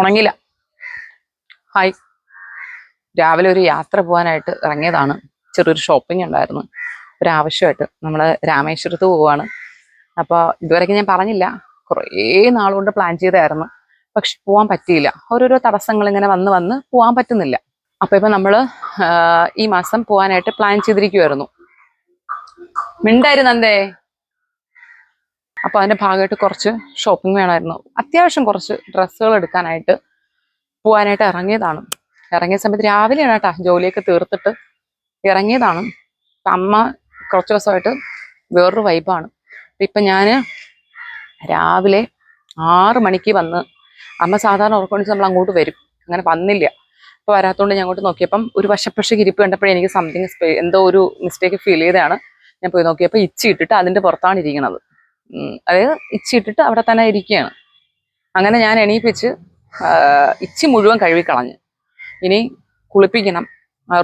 ഉണങ്ങില്ല. Hi, രാവിലെ ഒരു യാത്ര പോകാനായിട്ട് ഇറങ്ങിയതാണ്. ചെറിയൊരു ഷോപ്പിംഗ് ഉണ്ടായിരുന്നു, ഒരാവശ്യമായിട്ട്. നമ്മൾ രാമേശ്വരത്ത് പോവാണ്. അപ്പോൾ ഇതുവരെയ്ക്ക് ഞാൻ പറഞ്ഞില്ല, കുറേ നാളുകൊണ്ട് പ്ലാൻ ചെയ്തായിരുന്നു, പക്ഷെ പോകാൻ പറ്റിയില്ല. ഓരോരോ തടസ്സങ്ങൾ ഇങ്ങനെ വന്ന് പോകാൻ പറ്റുന്നില്ല. അപ്പോൾ ഇപ്പം നമ്മൾ ഈ മാസം പോകാനായിട്ട് പ്ലാൻ ചെയ്തിരിക്കുമായിരുന്നു. മിണ്ടായിരുന്നേ. അപ്പോൾ അതിൻ്റെ ഭാഗമായിട്ട് കുറച്ച് ഷോപ്പിംഗ് വേണമായിരുന്നു. അത്യാവശ്യം കുറച്ച് ഡ്രസ്സുകൾ എടുക്കാനായിട്ട് പോകാനായിട്ട് ഇറങ്ങിയതാണ്. ഇറങ്ങിയ സമയത്ത് രാവിലെയാണ് കേട്ടോ, ജോലിയൊക്കെ തീർത്തിട്ട് ഇറങ്ങിയതാണ്. അമ്മ കുറച്ച് ദിവസമായിട്ട് വേറൊരു വൈബാണ്. ഇപ്പം ഞാൻ രാവിലെ 6 മണിക്ക് വന്ന്, അമ്മ സാധാരണ ഉറക്കണിച്ച് നമ്മൾ അങ്ങോട്ട് വരും, അങ്ങനെ വന്നില്ല. അപ്പോൾ വരാത്തതുകൊണ്ട് ഞാൻ അങ്ങോട്ട് നോക്കിയപ്പം ഒരു വശപ്പശക്ക് ഇരിപ്പ് കണ്ടപ്പോഴേ എനിക്ക് സംതിങ് എന്തോ ഒരു മിസ്റ്റേക്ക് ഫീൽ ചെയ്തതാണ്. ഞാൻ പോയി നോക്കിയപ്പോൾ ഇച്ചി ഇട്ടിട്ട് അതിൻ്റെ പുറത്താണ് ഇരിക്കുന്നത്. അതായത് ഇച്ചി ഇട്ടിട്ട് അവിടെ തന്നെ ഇരിക്കുകയാണ്. അങ്ങനെ ഞാൻ എണീപ്പിച്ച് ഇച്ചി മുഴുവൻ കഴുകിക്കളഞ്ഞ്. ഇനി കുളിപ്പിക്കണം.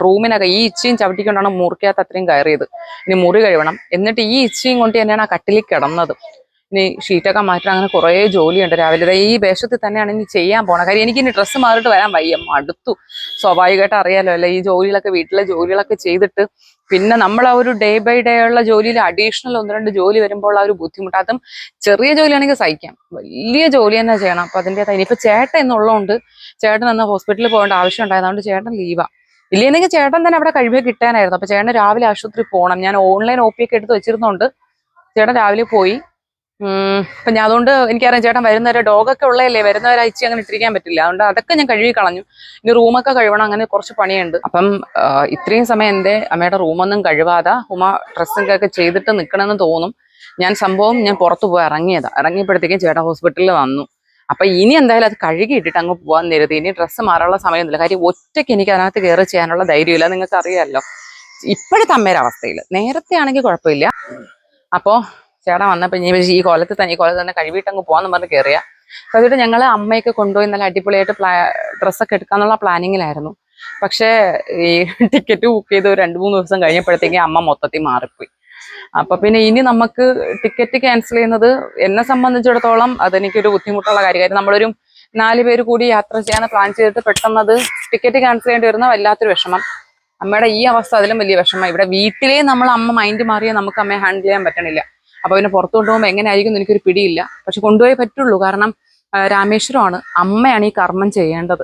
റൂമിനൊക്കെ ഈ ഇച്ചിയും ചവിട്ടിക്കൊണ്ടാണ് മുറിക്കകത്ത് അത്രയും കയറിയത്. ഇനി മുറി കഴുകണം. എന്നിട്ട് ഈ ഇച്ചിയും കൊണ്ട് തന്നെയാണ് ആ കട്ടിലിൽ കിടന്നത്. ഇനി ഷീറ്റൊക്കെ മാറ്റണം. അങ്ങനെ കുറേ ജോലിയുണ്ട് രാവിലെ. ഈ വേഷത്തിൽ തന്നെയാണ് ഇനി ചെയ്യാൻ പോണത്. കാര്യം എനിക്കിനി ഡ്രസ്സ് മാറിയിട്ട് വരാൻ വയ്യ, മടുത്തു. സ്വാഭാവികമായിട്ട് അറിയാലോ അല്ലേ, ഈ ജോലികളൊക്കെ, വീട്ടിലെ ജോലികളൊക്കെ ചെയ്തിട്ട് പിന്നെ നമ്മൾ ആ ഒരു ഡേ ബൈ ഡേ ഉള്ള ജോലിയിൽ അഡീഷണൽ 1-2 ജോലി വരുമ്പോൾ ആ ഒരു ബുദ്ധിമുട്ട്, അതും ചെറിയ ജോലിയാണെങ്കിൽ സഹിക്കാം, വലിയ ജോലി തന്നെ ചെയ്യണം. അപ്പൊ അതിൻ്റെതായി ഇനിയിപ്പോൾ ചേട്ടൻ എന്നുള്ളതുകൊണ്ട്, ചേട്ടൻ അന്ന് ഹോസ്പിറ്റലിൽ പോകേണ്ട ആവശ്യം ഉണ്ടായതുകൊണ്ട് ചേട്ടൻ ലീവാ. ഇല്ലെങ്കിൽ ചേട്ടൻ തന്നെ അവിടെ കഴിവേ കിട്ടാനായിരുന്നു. അപ്പൊ ചേട്ടൻ രാവിലെ ആശുപത്രി പോകണം. ഞാൻ ഓൺലൈൻ OP ഒക്കെ എടുത്ത് വെച്ചിരുന്നോണ്ട് ചേട്ടൻ രാവിലെ പോയി. അപ്പൊ ഞാൻ അതുകൊണ്ട് എനിക്കറിയാം ചേട്ടൻ വരുന്നവരെ, ഡോഗൊക്കെ ഉള്ളതല്ലേ, വരുന്നവരെ അയച്ച് അങ്ങനെ ഇട്ടിരിക്കാൻ പറ്റില്ല. അതുകൊണ്ട് അതൊക്കെ ഞാൻ കഴുകി കളഞ്ഞു. ഇനി റൂമൊക്കെ കഴുകണം, അങ്ങനെ കുറച്ച് പണിയുണ്ട്. അപ്പം ഇത്രയും സമയം എൻ്റെ അമ്മയുടെ റൂമൊന്നും കഴുകാതെ ഉമ്മ ഡ്രസ്സൊക്കെ ഒക്കെ ചെയ്തിട്ട് നിൽക്കണമെന്ന് തോന്നും. ഞാൻ പുറത്തു പോയി ഇറങ്ങിയപ്പോഴത്തേക്കും ചേട്ടൻ ഹോസ്പിറ്റലിൽ വന്നു. അപ്പൊ ഇനി എന്തായാലും അത് കഴുകിയിട്ടിട്ട് അങ്ങ് പോകാൻ നേരത്തെ. ഇനി ഡ്രസ്സ് മാറാനുള്ള സമയമൊന്നുമില്ല. കാര്യം ഒറ്റയ്ക്ക് എനിക്ക് അതിനകത്ത് കയറി ചെയ്യാനുള്ള ധൈര്യമില്ല. നിങ്ങൾക്ക് അറിയാമല്ലോ ഇപ്പോഴത്തെ അമ്മയുടെ അവസ്ഥയിൽ. നേരത്തെ ആണെങ്കിൽ കുഴപ്പമില്ല. അപ്പോൾ ചേട്ടൻ വന്നപ്പോൾ ഇനി ഈ കൊലത്ത് തന്നെ കഴുകിയിട്ട് അങ്ങ് പോകാമെന്ന് പറഞ്ഞ് കയറിയ. എന്നിട്ട് ഞങ്ങൾ അമ്മയൊക്കെ കൊണ്ടുപോയി നല്ല അടിപൊളിയായിട്ട് ഡ്രസ്സൊക്കെ എടുക്കാന്നുള്ള പ്ലാനിങ്ങിലായിരുന്നു. പക്ഷേ ഈ ടിക്കറ്റ് ബുക്ക് ചെയ്ത് 2-3 ദിവസം കഴിഞ്ഞപ്പോഴത്തേക്കും അമ്മ മൊത്തത്തിൽ മാറിപ്പോയി. അപ്പൊ പിന്നെ ഇനി നമുക്ക് ടിക്കറ്റ് ക്യാൻസൽ ചെയ്യുന്നത് എന്നെ സംബന്ധിച്ചിടത്തോളം അതെനിക്കൊരു ബുദ്ധിമുട്ടുള്ള കാര്യം. നമ്മളൊരു 4 പേര് കൂടി യാത്ര ചെയ്യാൻ പ്ലാൻ ചെയ്തിട്ട് പെട്ടെന്നത് ടിക്കറ്റ് ക്യാൻസൽ ചെയ്യേണ്ടി വരുന്ന വല്ലാത്തൊരു വിഷമം. അമ്മയുടെ ഈ അവസ്ഥ അതിലും വലിയ വിഷമം. ഇവിടെ വീട്ടിലേ അമ്മ മൈൻഡ് മാറിയാൽ നമുക്ക് അമ്മയെ ഹാൻഡിൽ ചെയ്യാൻ പറ്റണില്ല. അപ്പൊ പിന്നെ പുറത്തു കൊണ്ടുപോകുമ്പോൾ എങ്ങനെയായിരിക്കും എനിക്കൊരു പിടിയില്ല. പക്ഷെ കൊണ്ടുപോയേ പറ്റുള്ളൂ. കാരണം രാമേശ്വരമാണ്, അമ്മയാണ് ഈ കർമ്മം ചെയ്യേണ്ടത്.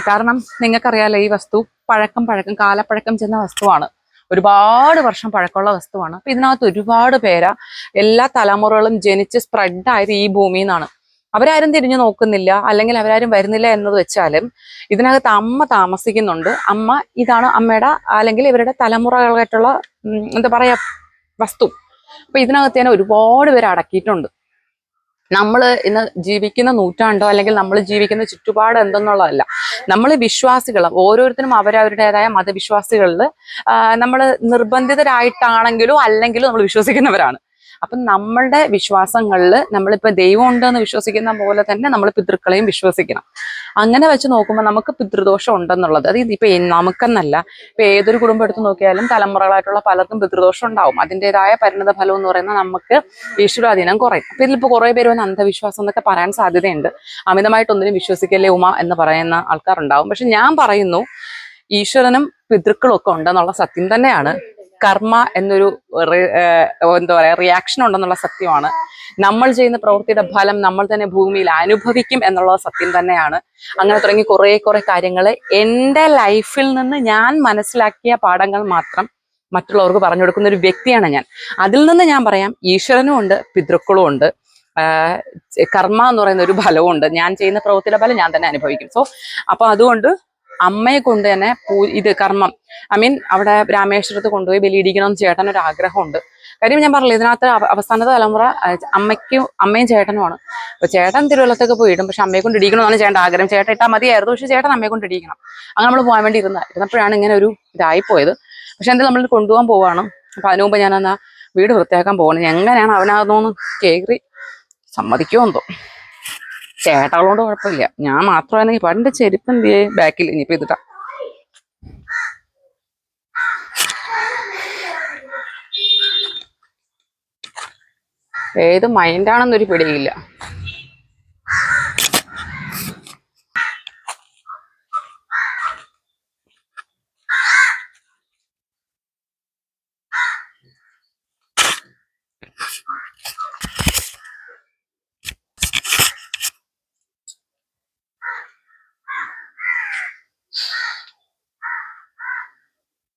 കാരണം നിങ്ങൾക്കറിയാലോ, ഈ വസ്തു കാലപ്പഴക്കം ചെന്ന വസ്തുവാണ്. ഒരുപാട് വർഷം പഴക്കമുള്ള വസ്തുവാണ്. അപ്പൊ ഇതിനകത്ത് ഒരുപാട് പേരാ, എല്ലാ തലമുറകളും ജനിച്ച് സ്പ്രെഡായത് ഈ ഭൂമിയിൽ നിന്നാണ്. അവരാരും തിരിഞ്ഞു നോക്കുന്നില്ല, അല്ലെങ്കിൽ അവരാരും വരുന്നില്ല എന്നത് വെച്ചാലും ഇതിനകത്ത് അമ്മ താമസിക്കുന്നുണ്ട്. ഇതാണ് അമ്മയുടെ അല്ലെങ്കിൽ ഇവരുടെ തലമുറകളായിട്ടുള്ള എന്താ പറയാ വസ്തു. അപ്പൊ ഇതിനകത്ത് തന്നെ ഒരുപാട് പേര് അടക്കിയിട്ടുണ്ട്. നമ്മൾ ഇന്ന് ജീവിക്കുന്ന നൂറ്റാണ്ടോ അല്ലെങ്കിൽ നമ്മൾ ജീവിക്കുന്ന ചുറ്റുപാട് എന്തെന്നുള്ളതല്ല, നമ്മൾ വിശ്വാസികൾ ഓരോരുത്തരും അവരവരുടേതായ മതവിശ്വാസികളിൽ നമ്മൾ നിർബന്ധിതരായിട്ടാണെങ്കിലും അല്ലെങ്കിലും നമ്മൾ വിശ്വസിക്കുന്നവരാണ്. അപ്പം നമ്മളുടെ വിശ്വാസങ്ങളിൽ നമ്മളിപ്പോൾ ദൈവം ഉണ്ടെന്ന് വിശ്വസിക്കുന്ന പോലെ തന്നെ നമ്മൾ പിതൃക്കളെയും വിശ്വസിക്കണം. അങ്ങനെ വെച്ച് നോക്കുമ്പോൾ നമുക്ക് പിതൃദോഷം ഉണ്ടെന്നുള്ളത്, അത് ഇപ്പൊ നമുക്കെന്നല്ല, ഇപ്പൊ ഏതൊരു കുടുംബം എടുത്ത് നോക്കിയാലും തലമുറകളായിട്ടുള്ള പലർക്കും പിതൃദോഷം ഉണ്ടാവും. അതിൻ്റെതായ പരിണത ഫലം എന്ന് പറയുന്നത് നമുക്ക് ഈശ്വരാധീനം കുറയും. അപ്പൊ ഇതിലിപ്പോൾ കുറെ പേര് വന്ന് അന്ധവിശ്വാസം എന്നൊക്കെ പറയാൻ സാധ്യതയുണ്ട്. അമിതമായിട്ടൊന്നിനും വിശ്വസിക്കല്ലേ ഉമ എന്ന് പറയുന്ന ആൾക്കാരുണ്ടാവും. പക്ഷെ ഞാൻ പറയുന്നു, ഈശ്വരനും പിതൃക്കളും ഒക്കെ ഉണ്ടെന്നുള്ള സത്യം തന്നെയാണ്. കർമ്മ എന്നൊരു എന്താ പറയാ റിയാക്ഷൻ ഉണ്ടെന്നുള്ള സത്യമാണ്. നമ്മൾ ചെയ്യുന്ന പ്രവൃത്തിയുടെ ഫലം നമ്മൾ തന്നെ ഭൂമിയിൽ അനുഭവിക്കും എന്നുള്ള സത്യം തന്നെയാണ്. അങ്ങനെ തുടങ്ങി കുറെ കാര്യങ്ങൾ എൻ്റെ ലൈഫിൽ നിന്ന് ഞാൻ മനസ്സിലാക്കിയ പാഠങ്ങൾ മാത്രം മറ്റുള്ളവർക്ക് പറഞ്ഞു കൊടുക്കുന്ന ഒരു വ്യക്തിയാണ് ഞാൻ. അതിൽ നിന്ന് ഞാൻ പറയാം, ഈശ്വരനും ഉണ്ട്, പിതൃക്കളും ഉണ്ട്, കർമ്മ എന്ന് പറയുന്ന ഒരു ഫലവും ഉണ്ട്. ഞാൻ ചെയ്യുന്ന പ്രവൃത്തിയുടെ ഫലം ഞാൻ തന്നെ അനുഭവിക്കും. അപ്പൊ അതുകൊണ്ട് അമ്മയെ കൊണ്ട് തന്നെ ഇത് കർമ്മം അവിടെ രാമേശ്വരത്ത് കൊണ്ടുപോയി ബലിയിടിക്കണമെന്ന് ചേട്ടനൊരു ആഗ്രഹമുണ്ട്. കാര്യം ഞാൻ പറഞ്ഞില്ല, ഇതിനകത്ത് അവസാനത്തെ തലമുറ അമ്മയും ചേട്ടനുമാണ്. അപ്പൊ ചേട്ടൻ തിരുവല്ലത്തൊക്കെ പോയിടും, പക്ഷെ അമ്മയെ കൊണ്ട് ഇടിക്കണമെന്നാണ് ചേട്ടൻ ആഗ്രഹം. ചേട്ടൻ ഇട്ടാൽ മതിയായിരുന്നു, പക്ഷെ ചേട്ടൻ അമ്മയെ കൊണ്ട് ഇടിക്കണം. അങ്ങനെ നമ്മൾ പോകാൻ വേണ്ടി ഇരുന്നപ്പോഴാണ് ഇങ്ങനെ ഒരു ഇതായിപ്പോയത്. പക്ഷെ എന്തായാലും നമ്മൾ കൊണ്ടുപോകാൻ പോവാണ്. അപ്പൊ അതിനു മുമ്പ് ഞാൻ എന്നാ വീട് വൃത്തിയാക്കാൻ പോകണം. എങ്ങനെയാണ് അവനകത്തോന്ന് കേറി സമ്മതിക്കുമോ എന്തോ. ചേട്ടകളോട് കുഴപ്പമില്ല, ഞാൻ മാത്രമാണെങ്കിൽ പണ്ട് ചെരുപ്പ് എന്ത് ചെയ്യേ ബാക്കിൽ ഇനിയിപ്പോ ഇതിട്ടാ. ഏത് മൈൻഡാണെന്നൊരു പിടിയില്ല.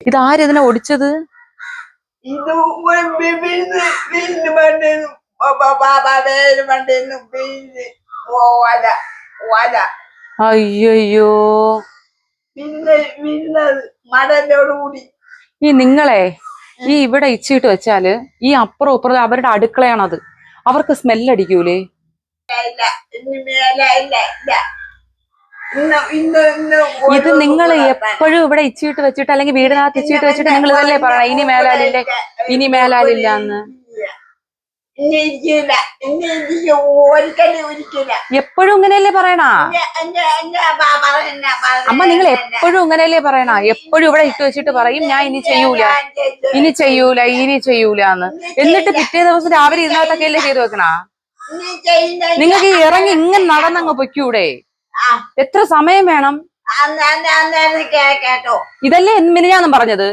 ഇതാരെതിനെ ഓടിച്ചത്? ഇത് വീടിന് വണ്ടിന്ന് വണ്ടിന്ന് വല. അയ്യോ പിന്നെ മടലോട് കൂടി. ഈ നിങ്ങളെ ഈ ഇവിടെ ഇച്ചിട്ട് വെച്ചാല് ഈ അപ്പുറം ഇപ്പുറം അവരുടെ അടുക്കളയാണത്, അവർക്ക് സ്മെല്ലടിക്കൂലേ? ഇത് നിങ്ങൾ എപ്പോഴും ഇവിടെ ഇച്ചിട്ട് വെച്ചിട്ട് അല്ലെങ്കിൽ വീടിനകത്ത് ഇച്ചിട്ട് വെച്ചിട്ട് നിങ്ങൾ ഇതല്ലേ പറയണ ഇനി മേലാലില്ലേ, ഇനി മേലാലില്ലാന്ന്? എപ്പോഴും ഇങ്ങനെയല്ലേ പറയണ അമ്മ? നിങ്ങൾ എപ്പോഴും ഇങ്ങനെയല്ലേ പറയണ? എപ്പോഴും ഇവിടെ ഇട്ട് വെച്ചിട്ട് പറയും ഞാൻ ഇനി ചെയ്യൂല, ഇനി ചെയ്യൂല, ഇനി ചെയ്യൂലെന്ന്. എന്നിട്ട് പിറ്റേ ദിവസം രാവിലെ ഇതിനകത്തൊക്കെ അല്ലേ ചെയ്ത് വെക്കണ? നിങ്ങൾക്ക് ഇറങ്ങി ഇങ്ങനെ നടന്നങ്ങ് പൊയ്ക്കൂടെ? എത്ര സമയം വേണം? ഇതല്ലേ മിനിഞ്ഞാന്നും പറഞ്ഞത്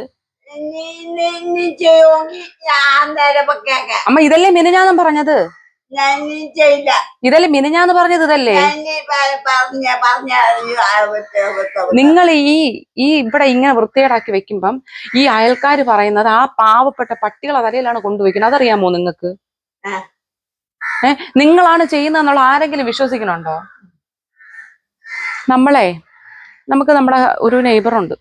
അമ്മ? ഇതല്ലേ മിനിഞ്ഞാന്നും പറഞ്ഞത്? ഇതല്ലേ മിനിഞ്ഞാന്ന് പറഞ്ഞത്? ഇതല്ലേ നിങ്ങൾ ഈ ഇവിടെ ഇങ്ങനെ വൃത്തികേടാക്കി വെക്കുമ്പം ഈ അയൽക്കാര് പറയുന്നത് ആ പാവപ്പെട്ട പട്ടികളെ തലയിലാണ് കൊണ്ടുവയ്ക്കുന്നത്. അതറിയാമോ നിങ്ങൾക്ക്? നിങ്ങളാണ് ചെയ്യുന്നതെന്നുള്ള ആരെങ്കിലും വിശ്വസിക്കണുണ്ടോ? നമുക്ക് നമ്മുടെ ഒരു നെയ്ബറുണ്ട്,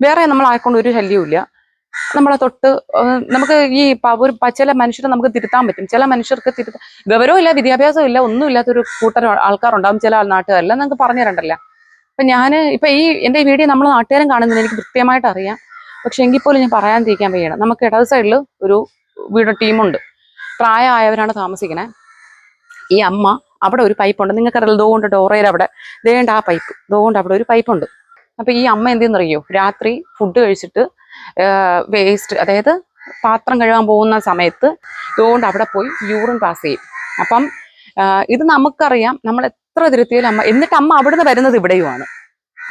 വേറെ നമ്മൾ ആർക്കൊണ്ട് ഒരു ശല്യവും ഇല്ല. നമ്മളെ തൊട്ട് നമുക്ക് ഈ ഒരു ചില മനുഷ്യരെ നമുക്ക് തിരുത്താൻ പറ്റും, ചില മനുഷ്യർക്ക് വിവരവും ഇല്ല, വിദ്യാഭ്യാസവും ഇല്ല, ഒന്നും ഇല്ലാത്തൊരു കൂട്ടർ ആൾക്കാരുണ്ടാവും ചില നാട്ടുകാരെല്ലാം. നമുക്ക് പറഞ്ഞു തരണ്ടല്ലോ. അപ്പൊ ഇപ്പൊ എന്റെ ഈ വീഡിയോ നമ്മൾ നാട്ടുകാരും കാണുന്നത് എനിക്ക് കൃത്യമായിട്ട് അറിയാം. പക്ഷെ എങ്കിൽ പോലും ഞാൻ പറയാതിരിക്കാൻ വയ്യണം. നമുക്ക് ഇടത് സൈഡിൽ ഒരു വീട് ടീമുണ്ട്, പ്രായമായവരാണ് താമസിക്കണേ. ഈ അമ്മ അവിടെ ഒരു പൈപ്പുണ്ട്, നിങ്ങൾക്കറിയാം, ഇതുകൊണ്ട് ഡോറയിൽ അവിടെ ദേണ്ട ആ പൈപ്പ്, ഇതുകൊണ്ട് അവിടെ ഒരു പൈപ്പുണ്ട്. അപ്പൊ ഈ അമ്മ എന്തെന്നറിയോ, രാത്രി ഫുഡ് കഴിച്ചിട്ട് വേസ്റ്റ്, അതായത് പാത്രം കഴുകാൻ പോകുന്ന സമയത്ത് ഇതുകൊണ്ട് അവിടെ പോയി യൂറിൻ പാസ് ചെയ്യും. അപ്പം ഇത് നമുക്കറിയാം, നമ്മൾ എത്ര തിരുത്തിയാലും അമ്മ, എന്നിട്ട് അമ്മ അവിടുന്ന് വരുന്നത് ഇവിടെയുമാണ്.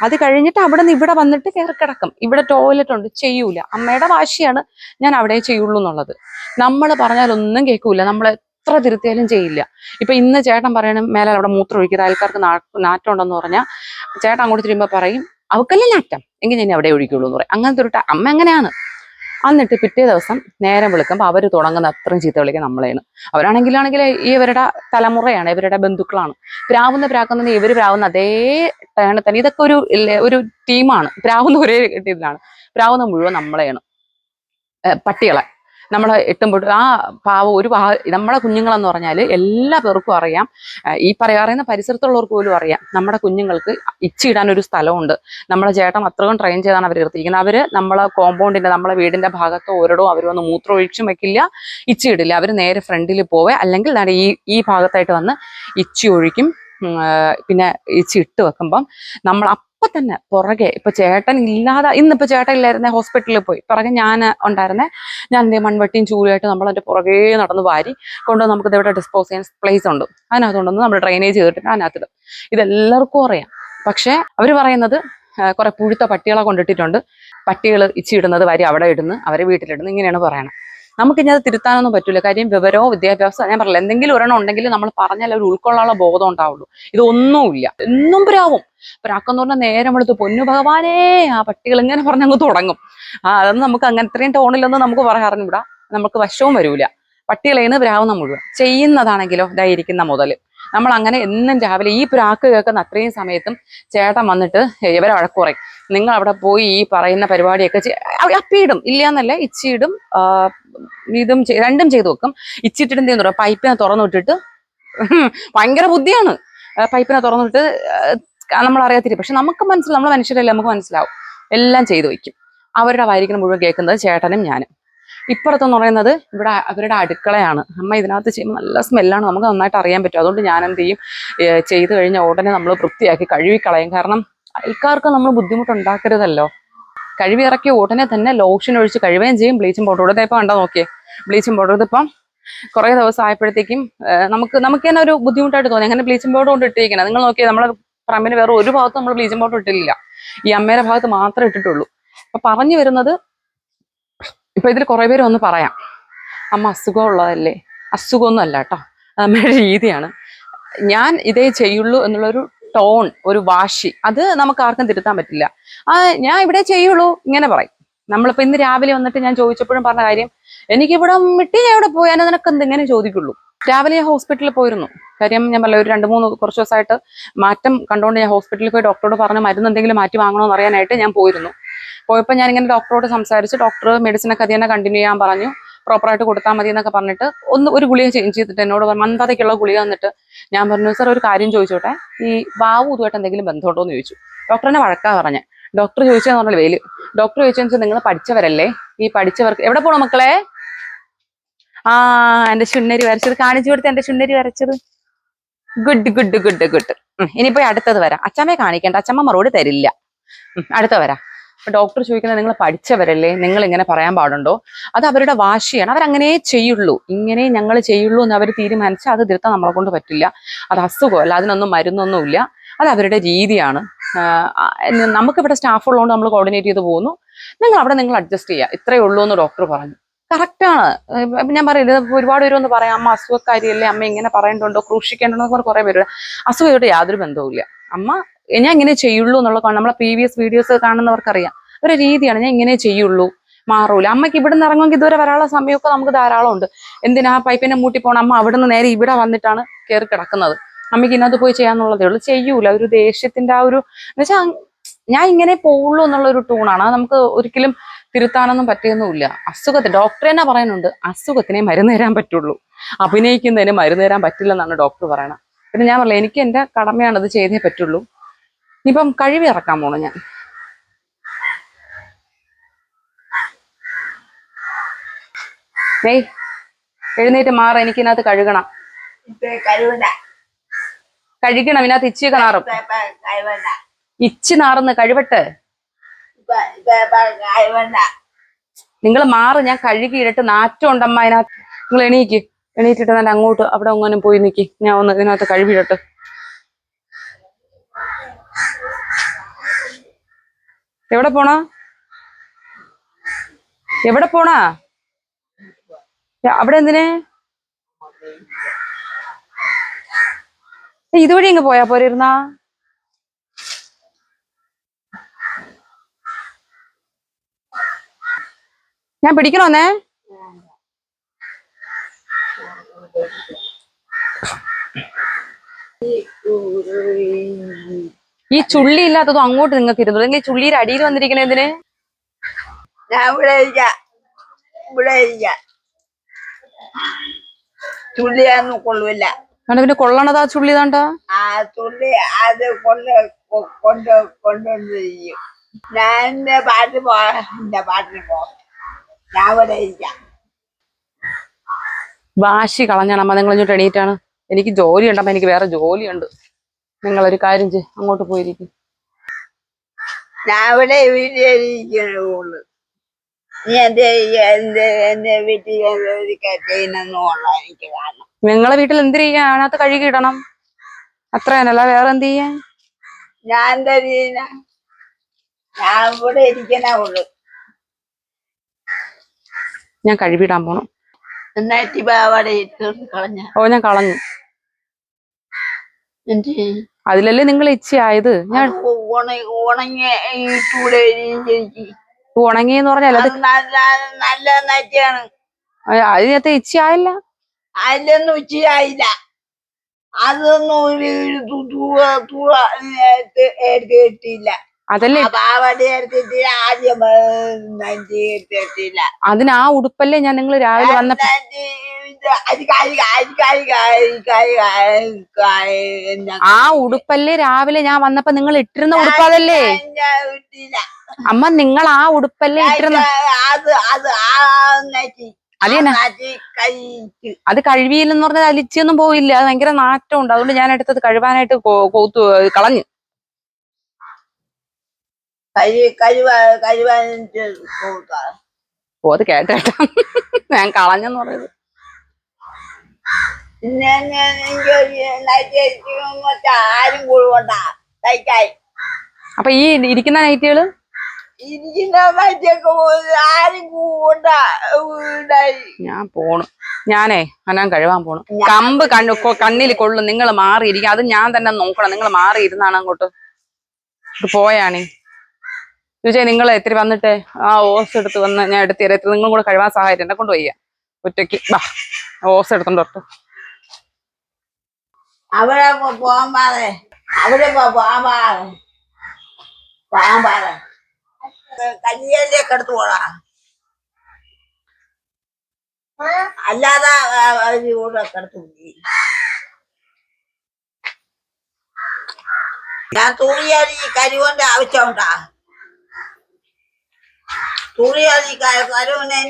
അത് കഴിഞ്ഞിട്ട് അവിടുന്ന് ഇവിടെ വന്നിട്ട് കയറി കിടക്കും. ഇവിടെ ടോയ്ലറ്റ് ഉണ്ട്, ചെയ്യൂല. അമ്മയുടെ വാശിയാണ് ഞാൻ അവിടെ ചെയ്യുള്ളൂ എന്നുള്ളത്. നമ്മൾ പറഞ്ഞാൽ ഒന്നും കേൾക്കൂല, നമ്മൾ എത്ര തിരുത്തിയാലും ചെയ്യില്ല. ഇപ്പൊ ഇന്ന് ചേട്ടൻ പറയണം മേലെ അവിടെ മൂത്രം ഒഴിക്കുക, അയൽക്കാർക്ക് നാറ്റം ഉണ്ടെന്ന് പറഞ്ഞാൽ ചേട്ടൻ അങ്ങോട്ട് തിരുമ്പോ പറയും അവക്കല്ലേ നാറ്റം, എങ്കിൽ ഞാൻ അവിടെ ഒഴിക്കുള്ളൂ എന്ന് പറയും. അങ്ങനത്തെ ഒരു അമ്മ എങ്ങനെയാണ്. എന്നിട്ട് പിറ്റേ ദിവസം നേരം വിളിക്കുമ്പോൾ അവർ തുടങ്ങുന്ന അത്രയും ചീത്ത വിളിക്കാൻ നമ്മളെയാണ്. അവരാണെങ്കിൽ ഇവരുടെ തലമുറയാണ്, ഇവരുടെ ബന്ധുക്കളാണ്. പ്രാകുന്നത് ഇവർ പ്രാകുന്ന അതേ ടേണിൽ തന്നെ. ഇതൊക്കെ ഒരു ടീമാണ്. പ്രാകുന്ന ഒരേ ഇതിലാണ്. പ്രാകുന്ന മുഴുവൻ നമ്മളെയാണ്, പട്ടികളെ. നമ്മളെ എട്ടുമ്പോൾ ആ പാവം നമ്മളെ കുഞ്ഞുങ്ങളെന്ന് പറഞ്ഞാൽ എല്ലാ പേർക്കും അറിയാം, ഈ പറയുന്ന പരിസരത്തുള്ളവർക്ക് പോലും അറിയാം, നമ്മുടെ കുഞ്ഞുങ്ങൾക്ക് ഇച്ചിടാൻ ഒരു സ്ഥലമുണ്ട്. നമ്മളെ ചേട്ടൻ അത്രയും ട്രെയിൻ ചെയ്താണ് അവർ നിർത്തിയിരിക്കുന്നത്. അവര് നമ്മളെ കോമ്പൗണ്ടിന്റെ, നമ്മളെ വീടിന്റെ ഭാഗത്ത് ഒരിടവും അവർ വന്ന് മൂത്രം ഒഴിച്ചും വെക്കില്ല, ഇച്ചി ഇടില്ല. അവർ നേരെ ഫ്രണ്ടിൽ പോവേ, അല്ലെങ്കിൽ ഈ ഭാഗത്തായിട്ട് വന്ന് ഇച്ചി ഒഴിക്കും. പിന്നെ ഇച്ചി ഇട്ട് വെക്കുമ്പം നമ്മൾ അപ്പൊ തന്നെ പുറകെ, ഇപ്പൊ ചേട്ടൻ ഇല്ലാതെ, ഇന്നിപ്പോ ചേട്ടൻ ഇല്ലായിരുന്നേ ഹോസ്പിറ്റലിൽ പോയി, പുറകെ ഞാൻ ഉണ്ടായിരുന്നേ, ഞാൻ എന്തേ മൺവെട്ടിയും ചൂലുമായിട്ട് നമ്മളതിന്റെ പുറകെ നടന്ന് വാരി കൊണ്ടുവന്ന് നമുക്ക് ഇവിടെ ഡിസ്പോസ് ചെയ്യാൻ പ്ലേസ് ഉണ്ട്, അതിനകത്ത് കൊണ്ടുവന്ന് നമ്മൾ ഡ്രെയിനേജ് ചെയ്തിട്ട് അതിനകത്തിടും. ഇതെല്ലാവർക്കും അറിയാം. പക്ഷെ അവര് പറയുന്നത് കുറെ പുഴുത്ത പട്ടികളെ കൊണ്ടിട്ടിട്ടുണ്ട്, പട്ടികൾ ഇച്ചിടുന്നത് വാരി അവിടെ ഇടുന്നു, അവരെ വീട്ടിലിടുന്നു, ഇങ്ങനെയാണ് പറയണത്. നമുക്കിനി അത് തിരുത്താനൊന്നും പറ്റൂല. കാര്യം വിവരമോ വിദ്യാഭ്യാസമോ ഞാൻ പറഞ്ഞില്ല, എന്തെങ്കിലും ഒരെണ്ണം ഉണ്ടെങ്കിൽ നമ്മൾ പറഞ്ഞാൽ ഒരു ഉൾക്കൊള്ളാനുള്ള ബോധം ഉണ്ടാവുള്ളൂ. ഇതൊന്നുമില്ല, എന്നും പ്രാക്കെന്ന് പറഞ്ഞാൽ നേരം വെളുത്ത് പൊന്നു ഭഗവാനേ ആ പട്ടികൾ ഇങ്ങനെ പറഞ്ഞങ്ങ് തുടങ്ങും. അതൊന്നും നമുക്ക് അങ്ങനെ ഇത്രയും ടോണിലൊന്നും നമുക്ക് പറയാറിഞ്ഞൂടാ, നമുക്ക് വശവും വരൂല. പട്ടികളേന്ന് പ്രാവുന്ന മുഴുവൻ ചെയ്യുന്നതാണെങ്കിലോ ഇതായിരിക്കുന്ന മുതല് നമ്മൾ അങ്ങനെ എന്നും രാവിലെ ഈ പ്രാക്ക് കേൾക്കുന്ന അത്രയും സമയത്തും ചേട്ടൻ വന്നിട്ട് ഇവരെ വഴക്ക് പറയും. നിങ്ങൾ അവിടെ പോയി ഈ പറയുന്ന പരിപാടിയൊക്കെ അപ്പിയിടും, ഇല്ലാന്നല്ല, ഇച്ചിയിടും, ഇതും രണ്ടും ചെയ്തു വെക്കും. ഇച്ചിട്ടിട്ട് എന്ത് ചെയ്യുന്നു, പൈപ്പിനെ തുറന്നു വിട്ടിട്ട് ഭയങ്കര ബുദ്ധിയാണ്. പൈപ്പിനെ തുറന്നിട്ട് നമ്മൾ അറിയാത്തില്ല, പക്ഷെ നമുക്ക് മനസ്സിലാവും, നമ്മൾ മനുഷ്യരല്ലേ, നമുക്ക് മനസ്സിലാവും. എല്ലാം ചെയ്തു വയ്ക്കും. അവരുടെ വായിരിക്കണം മുഴുവൻ കേൾക്കുന്നത് ചേട്ടനും ഞാനും. ഇപ്പുറത്തെന്ന് പറയുന്നത് ഇവിടെ അവരുടെ അടുക്കളയാണ്. അമ്മ ഇതിനകത്ത് ചെയ്യുമ്പോൾ നല്ല സ്മെല്ലാണ്, നമുക്ക് നന്നായിട്ട് അറിയാൻ പറ്റും. അതുകൊണ്ട് ഞാൻ എന്ത് ചെയ്യും, ചെയ്തു കഴിഞ്ഞാൽ ഉടനെ നമ്മൾ വൃത്തിയാക്കി കഴുകിക്കളയും. കാരണം അയൽക്കാർക്ക് നമ്മൾ ബുദ്ധിമുട്ടുണ്ടാക്കരുതല്ലോ. കഴുകി ഇറക്കി ഉടനെ തന്നെ ലോഷൻ ഒഴിച്ച് കഴുകുകയും ചെയ്യും. ബ്ലീച്ചിങ് പൗഡർ ഇവിടെ ഇപ്പം കണ്ടോ നോക്കിയേ, ബ്ലീച്ചിങ് പൗഡർ ഇതിപ്പം കുറേ ദിവസം ആയപ്പോഴത്തേക്കും നമുക്ക് തന്നെ ഒരു ബുദ്ധിമുട്ടായിട്ട് തോന്നി. അങ്ങനെ ബ്ലീച്ചിങ് പൗഡർ കൊണ്ട് ഇട്ടിരിക്കണം. നിങ്ങൾ നോക്കിയാൽ നമ്മളെ പറമ്പിന് വേറെ ഒരു ഭാഗത്തും നമ്മൾ ബ്ലീച്ചിങ് പൗഡർ ഇട്ടില്ല, ഈ അമ്മയുടെ ഭാഗത്ത് മാത്രമേ ഇട്ടിട്ടുള്ളൂ. അപ്പൊ പറഞ്ഞു വരുന്നത്, ഇപ്പൊ ഇതിൽ കുറെ പേര് ഒന്ന് പറയാം അമ്മ അസുഖമുള്ളതല്ലേ, അസുഖമൊന്നും അല്ല കേട്ടോ, അമ്മയുടെ രീതിയാണ്. ഞാൻ ഇതേ ചെയ്യുള്ളൂ എന്നുള്ളൊരു ടോൺ, ഒരു വാശി, അത് നമുക്ക് ആർക്കും തിരുത്താൻ പറ്റില്ല. ഞാൻ ഇവിടെ ചെയ്യുള്ളൂ ഇങ്ങനെ പറയും. നമ്മളിപ്പോ ഇന്ന് രാവിലെ വന്നിട്ട് ഞാൻ ചോദിച്ചപ്പോഴും പറഞ്ഞ കാര്യം എനിക്കിവിടെ വിട്ടി ഞാൻ എവിടെ പോയാൽ നിനക്ക് എന്തെങ്ങനെ ചോദിക്കുള്ളൂ. രാവിലെ ഞാൻ ഹോസ്പിറ്റലിൽ പോയിരുന്നു. കാര്യം ഞാൻ പറഞ്ഞ ഒരു 2-3 കുറച്ച് ദിവസമായിട്ട് മാറ്റം കണ്ടുകൊണ്ട് ഞാൻ ഹോസ്പിറ്റലിൽ പോയി ഡോക്ടറോട് പറഞ്ഞ മരുന്ന് എന്തെങ്കിലും മാറ്റി വാങ്ങണമെന്ന് അറിയാനായിട്ട് ഞാൻ പോയിരുന്നു. പോയപ്പോൾ ഞാൻ ഇങ്ങനെ ഡോക്ടറോട് സംസാരിച്ച് ഡോക്ടർ മെഡിസിനൊക്കെ അത് തന്നെ കണ്ടിന്യൂ ചെയ്യാൻ പറഞ്ഞു, പ്രോപ്പറായിട്ട് കൊടുത്താൽ മതി എന്നൊക്കെ പറഞ്ഞിട്ട് ഒരു ഗുളിക ചേഞ്ച് ചെയ്തിട്ട് എന്നോട് മന്ദതയ്ക്കുള്ള ഗുളിക തന്നിട്ട് ഞാൻ പറഞ്ഞു സാർ ഒരു കാര്യം ചോദിച്ചോട്ടെ, ഈ വാവു ഇതുമായിട്ട് എന്തെങ്കിലും ബന്ധമുണ്ടോ എന്ന് ചോദിച്ചു. ഡോക്ടറിനെ വഴക്കാ പറഞ്ഞ. ഡോക്ടർ ചോദിച്ചതെന്ന് പറഞ്ഞാൽ വേല് ഡോക്ടർ ചോദിച്ചതെന്ന് വെച്ചാൽ നിങ്ങൾ പഠിച്ചവരല്ലേ, ഈ പഠിച്ചവർക്ക് എവിടെ പോണോ മക്കളെ? ആ എന്റെ ചുണ്ണരി വരച്ചത് കാണിച്ചു കൊടുത്ത്, എന്റെ ചുണ്ണരി വരച്ചത്. Good good good good. ഇനിയിപ്പോ അടുത്തത് വരാം. അച്ഛമ്മയെ കാണിക്കണ്ട, അച്ഛമ്മ മറുപടി തരില്ല. അടുത്ത വരാം. അപ്പൊ ഡോക്ടർ ചോദിക്കുന്നത് നിങ്ങൾ പഠിച്ചവരല്ലേ, നിങ്ങൾ ഇങ്ങനെ പറയാൻ പാടുണ്ടോ? അത് അവരുടെ വാശിയാണ്, അവരങ്ങനെ ചെയ്യുള്ളൂ, ഇങ്ങനെ ഞങ്ങൾ ചെയ്യുള്ളൂ എന്ന് അവർ തീരുമാനിച്ചാൽ അത് തിരുത്താൻ നമ്മളെ കൊണ്ട് പറ്റില്ല. അത് അസുഖമല്ല, അതിനൊന്നും മരുന്നൊന്നുമില്ല, അത് അവരുടെ രീതിയാണ്. നമുക്കിവിടെ സ്റ്റാഫ് ഉള്ളതുകൊണ്ട് നമ്മൾ കോർഡിനേറ്റ് ചെയ്ത് പോകുന്നു, നിങ്ങൾ അഡ്ജസ്റ്റ് ചെയ്യുക, ഇത്രയേ ഉള്ളൂ എന്ന് ഡോക്ടർ പറഞ്ഞു. കറക്റ്റാണ്. ഞാൻ പറയില്ല, ഒരുപാട് പേരൊന്ന് പറയാം അമ്മ അസുഖക്കാരിയല്ലേ, അമ്മ ഇങ്ങനെ പറയേണ്ടതുണ്ടോ, ക്രൂശിക്കേണ്ടോ കുറെ പേര്. അസുഖമായിട്ട് യാതൊരു ബന്ധവുമില്ല. അമ്മ ഞാൻ ഇങ്ങനെ ചെയ്യുള്ളൂ എന്നുള്ള നമ്മളെ പ്രീവിയസ് വീഡിയോസ് കാണുന്നവർക്കറിയാം, ഒരു രീതിയാണ്, ഞാൻ ഇങ്ങനെ ചെയ്യുള്ളൂ, മാറൂല. അമ്മയ്ക്ക് ഇവിടെ നിന്ന് ഇറങ്ങുമെങ്കിൽ ഇതുവരെ വരാനുള്ള സമയമൊക്കെ നമുക്ക് ധാരാളം ഉണ്ട്. എന്തിനാ പൈപ്പിനെ മൂട്ടി പോകണം? അമ്മ അവിടെ നിന്ന് നേരെ ഇവിടെ വന്നിട്ടാണ് കയറി കിടക്കുന്നത്. അമ്മയ്ക്ക് ഇന്നത്തെ പോയി ചെയ്യാന്നുള്ളതേ ഉള്ളൂ, ചെയ്യൂല. ഒരു ദേഷ്യത്തിന്റെ ആ ഒരു എന്നുവെച്ചാൽ ഞാൻ ഇങ്ങനെ പോവുള്ളൂ എന്നുള്ള ഒരു ടൂണാണ്. അത് നമുക്ക് ഒരിക്കലും തിരുത്താനൊന്നും പറ്റിയൊന്നുമില്ല. ഡോക്ടർ തന്നെ പറയുന്നുണ്ട്, അസുഖത്തിനെ മരുന്ന് തരാൻ പറ്റുള്ളൂ, അഭിനയിക്കുന്നതിന് മരുന്ന് തരാൻ പറ്റില്ലെന്നാണ് ഡോക്ടർ പറയണത്. പിന്നെ ഞാൻ പറഞ്ഞില്ല, എനിക്ക് എന്റെ കടമയാണ്, അത് ചെയ്തേ പറ്റുള്ളൂ. ഇനിയിപ്പം കഴുകി ഇറക്കാൻ പോണു ഞാൻ. എഴുന്നേറ്റ് മാറ, എനിക്കിനകത്ത് കഴുകണം. ഇതിനകത്ത് ഇച്ചിയൊക്കെ നാറും. ഇച്ചി നാറുന്ന് കഴുവട്ടെ. നിങ്ങൾ മാറ്, ഞാൻ കഴുകിയിട്ടിട്ട് നാറ്റം ഉണ്ടമ്മ അതിനകത്ത്. നിങ്ങൾ എണീറ്റിട്ട് നല്ല അങ്ങോട്ട് അവിടെ ഒന്നും പോയി നിൽക്കി, ഞാൻ ഒന്ന് ഇതിനകത്ത് കഴുകിയിടട്ട്. എവിടെ പോണാ? അവിടെ എന്തിനെ? ഇതുവഴി ഇങ്ങ് പോയാ പോരിരുന്നാ? ഞാൻ പിടിക്കണോന്നേ? ഈ ചുള്ളി ഇല്ലാത്തതും അങ്ങോട്ട് നിങ്ങൾക്ക് ഇരുന്നു, അല്ലെങ്കിൽ ഈ ചുള്ളിയുടെ അടിയിൽ വന്നിരിക്കണേ എന്തിന്? ഞാൻ ഇവിടെ ചുള്ളിയാന്നും കൊള്ളൂല്ല. പിന്നെ കൊള്ളണതാ ചുള്ളി താണ്ട. ആ ചുള്ളി അത് കൊണ്ടുവന്നിരിക്കും. ഞാൻ എന്റെ പാട്ടിന് പോകാം. ഞാൻ ഇവിടെ ഇരിക്കാം. വാശി കളഞ്ഞാണ് അമ്മ. നിങ്ങൾ ഇങ്ങോട്ട് എണീറ്റാണ്. എനിക്ക് ജോലി ഉണ്ടമ്മ, എനിക്ക് വേറെ ജോലിയുണ്ട്. നിങ്ങളൊരു കാര്യം ചെയ്യ്, അങ്ങോട്ട് പോയിരിക്കും. ഞാൻ ഇവിടെ വീട്ടിലിരിക്കുള്ളൂ. നീ എന്റെ വീട്ടിൽ ചെയ്യുന്നുള്ള എനിക്ക് കാണണം. നിങ്ങളെ വീട്ടിൽ എന്ത് ചെയ്യാ? അതിനകത്ത് കഴുകിയിടണം, അത്ര തന്നെയല്ല, വേറെ എന്ത് ചെയ്യാൻ? ഞാൻ എന്താ ചെയ്യുന്ന? ഞാൻ ഇവിടെ ഇരിക്കണേ ഉള്ളു. ഞാൻ കഴുകിയിടാൻ പോണം. എന്നിട്ട് അവിടെ കളഞ്ഞ? ഓ ഞാൻ കളഞ്ഞു. അതിലല്ലേ നിങ്ങൾ ഇച്ചയായത്. ഞാൻ ഉണങ്ങിയെന്ന് പറഞ്ഞാൽ അത് നല്ല നറ്റിയാണ്. അതിനകത്ത് ഇച്ചയായില്ല. അതിലൊന്നും ഉച്ചയായില്ല. അതൊന്നും എടുത്തിട്ടില്ല. അതല്ലേ പാവാടി എടുത്തിട്ടില്ല. ആദ്യം എടുത്തിട്ടില്ല. അതിന് ആ ഉടുപ്പല്ലേ ഞാൻ നിങ്ങൾ രാവിലെ വന്നപ്പോ. ആ ഉടുപ്പല്ലേ രാവിലെ ഞാൻ വന്നപ്പോ നിങ്ങൾ ഇട്ടിരുന്ന ഉടുപ്പതല്ലേ അമ്മ? നിങ്ങൾ ആ ഉടുപ്പല്ലേ ഇട്ടിരുന്ന? അത് കഴുകിയില്ലെന്ന് പറഞ്ഞാൽ അലിച്ചൊന്നും പോയില്ല, അത് ഭയങ്കര നാറ്റം ഉണ്ട്. അതുകൊണ്ട് ഞാൻ എടുത്തത് കഴുകാനായിട്ട് കളഞ്ഞു. ഓ അത് കേട്ടേട്ടാ, ഞാൻ കളഞ്ഞെന്ന് പറയുന്നത്. അപ്പൊ ഈ ഇരിക്കുന്ന നൈറ്റുകള് ഞാൻ പോണു. ഞാനേ ഞാൻ കഴുകാൻ പോണു. കമ്പ് കണ്ണിൽ കൊള്ളും. നിങ്ങൾ മാറിയിരിക്കും, അത് ഞാൻ തന്നെ നോക്കണം. നിങ്ങൾ മാറിയിരുന്നാണ് അങ്ങോട്ട് പോയാണേ. വിജയ് നിങ്ങൾ ഇത്തിരി വന്നിട്ട് ആ ഓസ് എടുത്ത് വന്ന് ഞാൻ എടുത്തുതരാം. ഇത്തിരി നിങ്ങളും കൂടെ കഴിവാൻ സഹായം എന്നെ കൊണ്ട് വയ്യ ഒറ്റയ്ക്ക്. ബാ ഓസ് എടുത്തോണ്ട് വരട്ടെ. അവിടെ പോകാൻ പാറേ, അവിടെ പോകാൻ പാറ കഞ്ഞിയിലേക്ക് എടുത്തു പോടാ. അല്ലാതെ കൂടെ എടുത്തു ഞാൻ തുണിയാൽ ഈ കരിവന്റെ ആവശ്യമുണ്ടാ? തുണിയാൽ ഈ കരുവനെ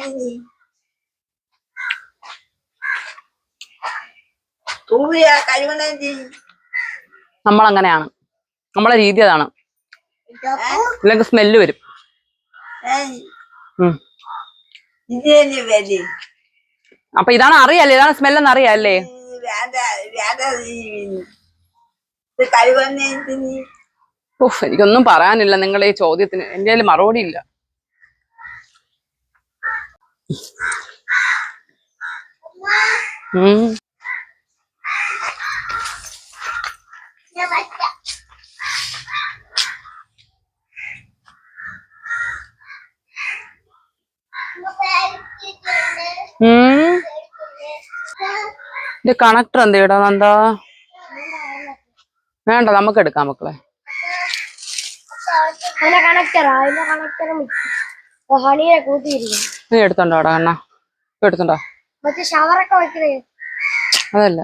തുണിയാ കരുവനെ നമ്മളങ്ങനെയാണ്, നമ്മളെ രീതി അതാണ്. ഇല്ലെങ്കിൽ സ്മെല്ല് വരും. അപ്പൊ ഇതാണ് അറിയാല്ലേ, ഇതാണ് സ്മെല്ലെന്ന് അറിയാല്ലേ? ഉഫ്, എനിക്കൊന്നും പറയാനില്ല നിങ്ങളുടെ ഈ ചോദ്യത്തിന്. എന്റെ കയ്യിൽ മറുപടി ഇല്ല. ഇത് കണക്ടർ എന്ത് ഇടാ എന്താ വേണ്ട, നമുക്ക് എടുക്കാം മക്കളെ. നീ എടുത്തോണ്ടോടാ കണ്ണ, എടുത്തോണ്ടോ? അതല്ല,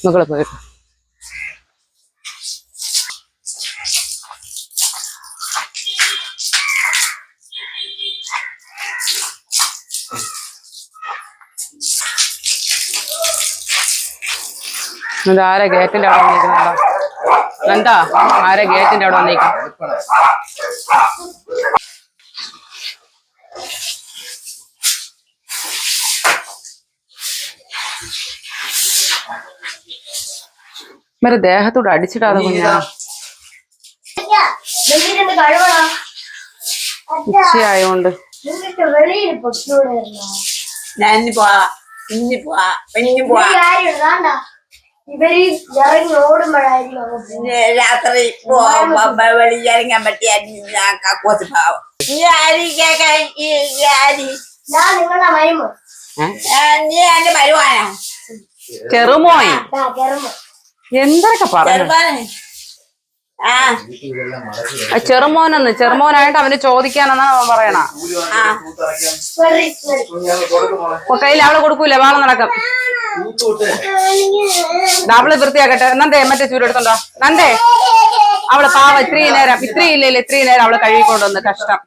മക്കളെ പോയി. ഇതാരാ ഗേറ്റിന്റെ അവിടെ വന്നിരിക്കുന്നുണ്ടോ? എന്താ ആരാ ഗേറ്റിന്റെ അവിടെ വന്നിരിക്കും? ഇവരെ ദേഹത്തോട് അടിച്ചിടാതെ കുഞ്ഞാ. ഉച്ചയായോണ്ട് ഇവര് ഇറങ്ങി ഓടുമ്പോഴായിരിക്കും രാത്രി വെളിയിറങ്ങാൻ പറ്റിയ നിങ്ങളുടെ മരുമ, നീ എന്റെ മരുവാനാ? ചെറുമോൻ എന്തൊക്കെ പറഞ്ഞു? ചെറുമോനെന്ന്, ചെറുമോനായിട്ട് അവന് ചോദിക്കാനെന്നാണ് അവൻ പറയണ. കയ്യിൽ അവള് കൊടുക്കൂല, വാള നടക്കും. അവള് വൃത്തിയാക്കട്ടെ. നന്ദേ മറ്റേ ചൂരെടുത്തോണ്ടോ. നന്ദേ അവള് പാവ ഇത്രയും നേരം അവള് കഴുകിക്കൊണ്ടുവന്ന്. കഷ്ടം,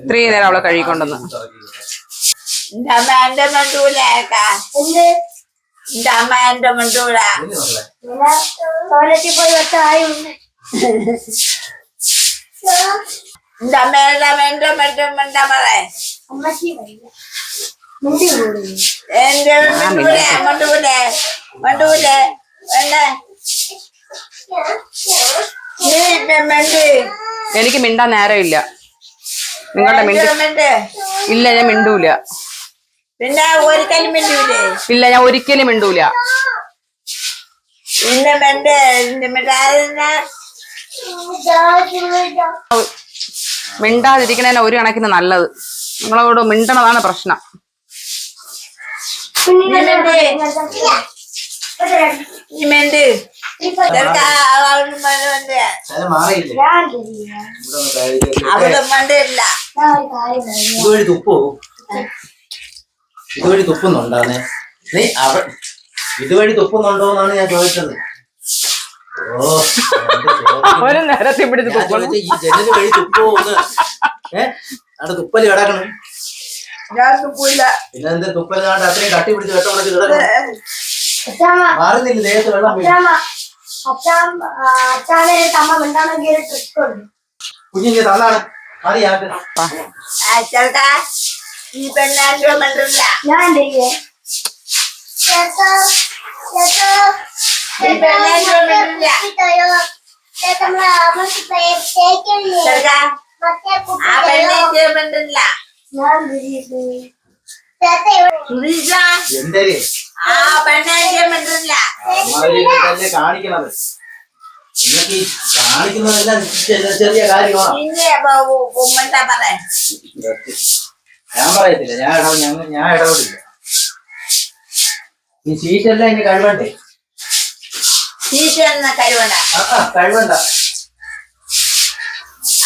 ഇത്രയും നേരം അവളെ കഴുകിക്കൊണ്ടുവന്ന്. എനിക്ക് മിണ്ടാൻ നേരമില്ല. നിങ്ങളുടെ ഇല്ല, ഞാൻ മിണ്ടൂല. പിന്നെ ഒരിക്കലും മിണ്ടൂലേ? ഇല്ല, ഞാൻ ഒരിക്കലും മിണ്ടൂല. മിണ്ടാതിരിക്കണേനെ ഒരു കണക്കിന് നല്ലത്. നിങ്ങളോട് മിണ്ടണതാണ് പ്രശ്നം. ഇതുവഴി തുപ്പുന്നുണ്ടാന്നേ? നീ ഇതുവഴി തുപ്പുന്നുണ്ടോന്നാണ് ഞാൻ ചോദിച്ചത്. അവന് നേരത്തെ പിടിച്ച് ഈ ജനല് വഴി തുപ്പോന്ന്. അവിടെ തുപ്പല് കിടക്കണം. പിന്നെ എന്താ തുപ്പല് അത്രയും കട്ടി പിടിച്ച് വെട്ടം കിടക്കണം. മാറുന്നില്ല ദേഹത്ത് വെള്ളം. അച്ഛാനെ തമ്മ മിണ്ടാണെങ്കിൽ ഒരു ട്രിക്ക് ഉണ്ട്. കുഞ്ഞിന്റെ തന്നാണ് അറിയാട്ട് ചേട്ടാ ഈ പെണ്ണാൻ്റെ മിണ്ടില്ല. ഞാൻ എന്ത് ചെയ്യേ? ഈ പെണ്ണാൻ്റെ മിണ്ടില്ല. ചേട്ടാ ആ പെണ്ണാൻ്റെ മിണ്ടില്ല. ഞാൻ സുധീഷ എന്തേ ആ പെണ്ണാൻ്റെ മിണ്ടില്ല. തന്നെ കാണിക്കണത് നിങ്ങൾക്ക് ഈ കാണിക്കുന്നതെല്ലാം ചെറിയ കാര്യമാണ്. പിന്നെ ഉമ്മണ്ടാ പറയാൻ ഞാൻ പറയത്തില്ല, ഞാൻ ഇടപെടില്ല. ഈ ശീറ്റെല്ലാം ഇനി കഴിവണ്ടേ? ചീറ്റ് എന്ന കഴിവണ്ട. കഴിവണ്ട.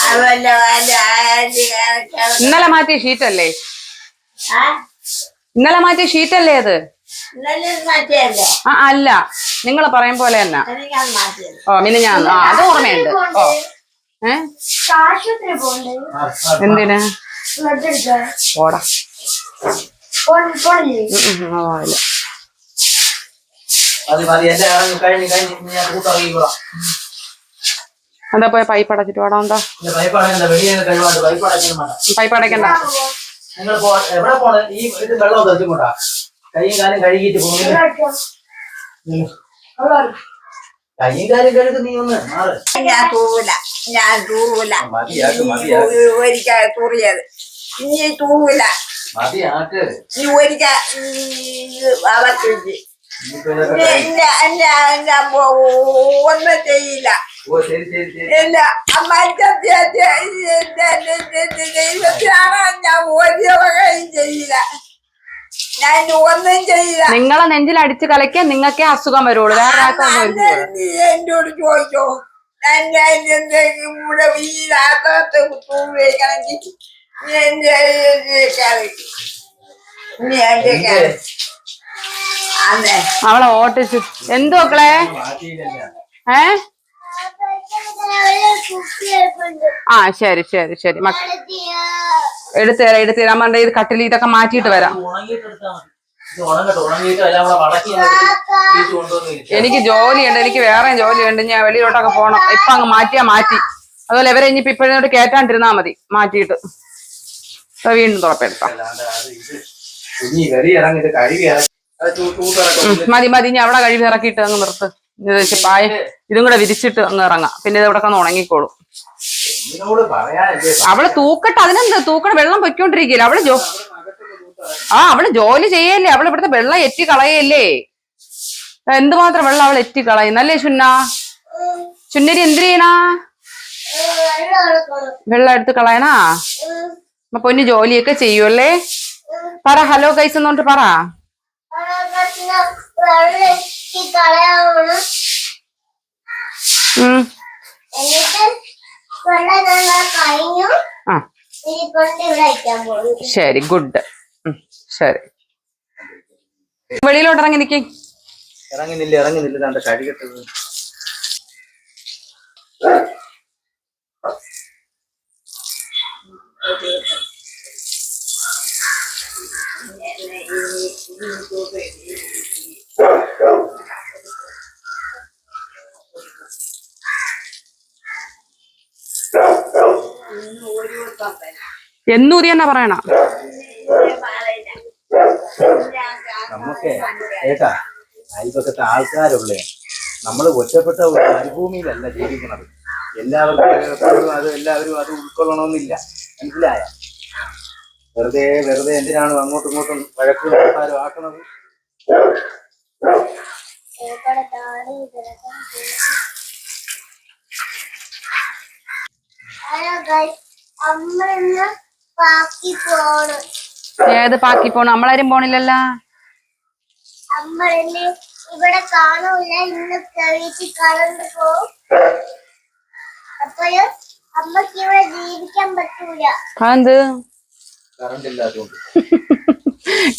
അതല്ല ഇന്നലെ മാറ്റിയ ഷീറ്റല്ലേ? ഇന്നലെ മാറ്റിയ ഷീറ്റല്ലേ അത്? ഇന്നലെ മാറ്റിയല്ലേ? ആ അല്ല, നിങ്ങൾ പറയും പോലെ തന്നെ. എനിക്കത് മാറ്റിയത്. ഓ പിന്നെ ഞാൻ അത് ഓർമ്മയുണ്ട്. ഓ ആശുപത്രി പോണ്ടേ? എന്തിനാ? ബ്ലഡ് എടുക്കാൻ ഓടാ. പോണില്ലേ? ഇല്ല. അത് മതി. എന്റെ കഴിഞ്ഞ് ഞാൻ കൂട്ടിറങ്ങിക്കോളാം. എന്താ പോയ പൈപ്പ് അടച്ചിട്ട് ഓടാ. എന്താ പൈപ്പ് അടയ്ക്കണ്ട, വെളിയെ കഴിവാണ്ട് പൈപ്പ് അടയ്ക്കാൻ വേണ്ട. പൈപ്പ് അടയ്ക്കണ്ട. നിങ്ങൾ എവിടെ പോണ? ഈ ഇത് വെള്ളം തെറിച്ചുകൊണ്ടാ കൈയും കാലും കഴുകിയിട്ട് പോകുന്നത്. കൈയും കാലും കഴുകി നീ ഒന്ന് മാറ്. ഞാൻ തൂവൂല. ഒരിക്കൽ തൂറിയത് നീ തൂവൂല. മതിയാക്ക്. നീ ഒരിക്കൽ അവർക്ക് ഒന്നും ചെയ്യില്ല. ഓ ശരി ശരി ശരി. ഇല്ല അമ്മ ദൈവത്തിനാണ് ഞാൻ ഒരു വകയും ചെയ്യില്ല. ഞാൻ ഒന്നും ചെയ്യില്ല. നിങ്ങളെ നെഞ്ചിൽ അടിച്ച് കളിക്കാൻ നിങ്ങൾക്കേ അസുഖം വരുള്ളൂ, വേറെ ആർക്കൊന്നും വരില്ല. നീ എന്നോട് ചോദിച്ചോ. ഞാൻ ഇവിടെ വീടാത്ത തൂവെക്കണമെങ്കിൽ നീ എന്റെ നീ എന്റെ അന്നേ അവളെ ഓട്ടിച്ച് എന്തു മക്കളെ? മാറ്റിയില്ലല്ലോ. ആ ശരി ശരി ശരി എടുത്തുതരാം പറഞ്ഞ ഇത് കട്ടിൽ ഇതൊക്കെ മാറ്റിയിട്ട് വരാം. ഉണങ്ങിയിട്ടെടുത്താൽ മതി. ഇത് ഉണങ്ങട്ടെ. ഉണങ്ങിയിട്ട് എല്ലാം കൂടെ മടക്കി കൊണ്ടുവന്നിരിക്കും. എനിക്ക് ജോലിയുണ്ട്, എനിക്ക് വേറെ ജോലിയുണ്ട്. ഞാൻ വെളിയിലോട്ടൊക്കെ പോണം. ഇപ്പൊ അങ്ങ് മാറ്റിയാ മാറ്റി. അതുപോലെ ഇവരെ ഇനിയിപ്പോ ഇപ്പോഴോട്ട് കേറ്റാണ്ടിരുന്നാ മതി. മാറ്റിയിട്ട് വീണ്ടും തുറപ്പെടുത്താം. കുഞ്ഞി വെളി ഇറങ്ങി ഇത് കഴുകി ഇറങ്ങി മതി മതി. ഇനി അവിടെ കഴിവ് ഇറക്കിയിട്ട് അങ്ങ് നിർത്ത്. പായ ഇതും കൂടെ വിരിച്ചിട്ട് അങ്ങ് ഇറങ്ങാം. പിന്നെ ഇത് ഇവിടെ ഒന്ന് ഉണങ്ങിക്കോളും. എന്നോട് പറയാനല്ലേ. അവള് തൂക്കട്ടെ. അതിനെന്ത് തൂക്കണ? വെള്ളം പൊയ്ക്കൊണ്ടിരിക്കില്ല അവള്. അവള് ജോലി ചെയ്യല്ലേ. അവള് ഇവിടുത്തെ വെള്ളം എറ്റി കളയല്ലേ. എന്തുമാത്രം വെള്ളം അവൾ എറ്റി കളയുന്നല്ലേ ചുന്ന? ചുന്നരി എന്തിനു ചെയ്യണ? വെള്ളം എടുത്ത് കളയണാ? അപ്പൊ പൊന്നു ജോലിയൊക്കെ ചെയ്യുമല്ലേ? പറ ഹലോ ഗൈസ് എന്നോട്ട് പറ. ശരി ഗുഡ്. ശരി വെളിയിലോട്ട് ഇറങ്ങി നിൽക്കി. ഇറങ്ങുന്നില്ല കണ്ട കഴുകട്ടത്. എന്നൂരി തന്നെ പറയണ. നമുക്ക് കേട്ടാ അയൽപക്കത്തെ ആൾക്കാരുള്ളേ. നമ്മൾ ഒറ്റപ്പെട്ട ഒരു മരുഭൂമിയിലല്ല ജീവിക്കുന്നത്. എല്ലാവർക്കും എല്ലാവരും അത് ഉൾക്കൊള്ളണമെന്നില്ല. മനസ്സിലായ? വെറുതെ എന്തിനാണ് അങ്ങോട്ടും ഇങ്ങോട്ടും വഴക്കും ആൾക്കാരും ആക്കുന്നത്? ഏത് പാക്കി പോണു? നമ്മളാരും പോണില്ലല്ലോ. ഇവിടെ കാണൂല. ഇന്ന് കഴിച്ച് കളണ്ട് പോവും. അപ്പോഴും അമ്മക്ക് ഇവിടെ ജീവിക്കാൻ പറ്റൂല. അതെന്ത്? കറണ്ട് ഇല്ലാത്തതുകൊണ്ട്.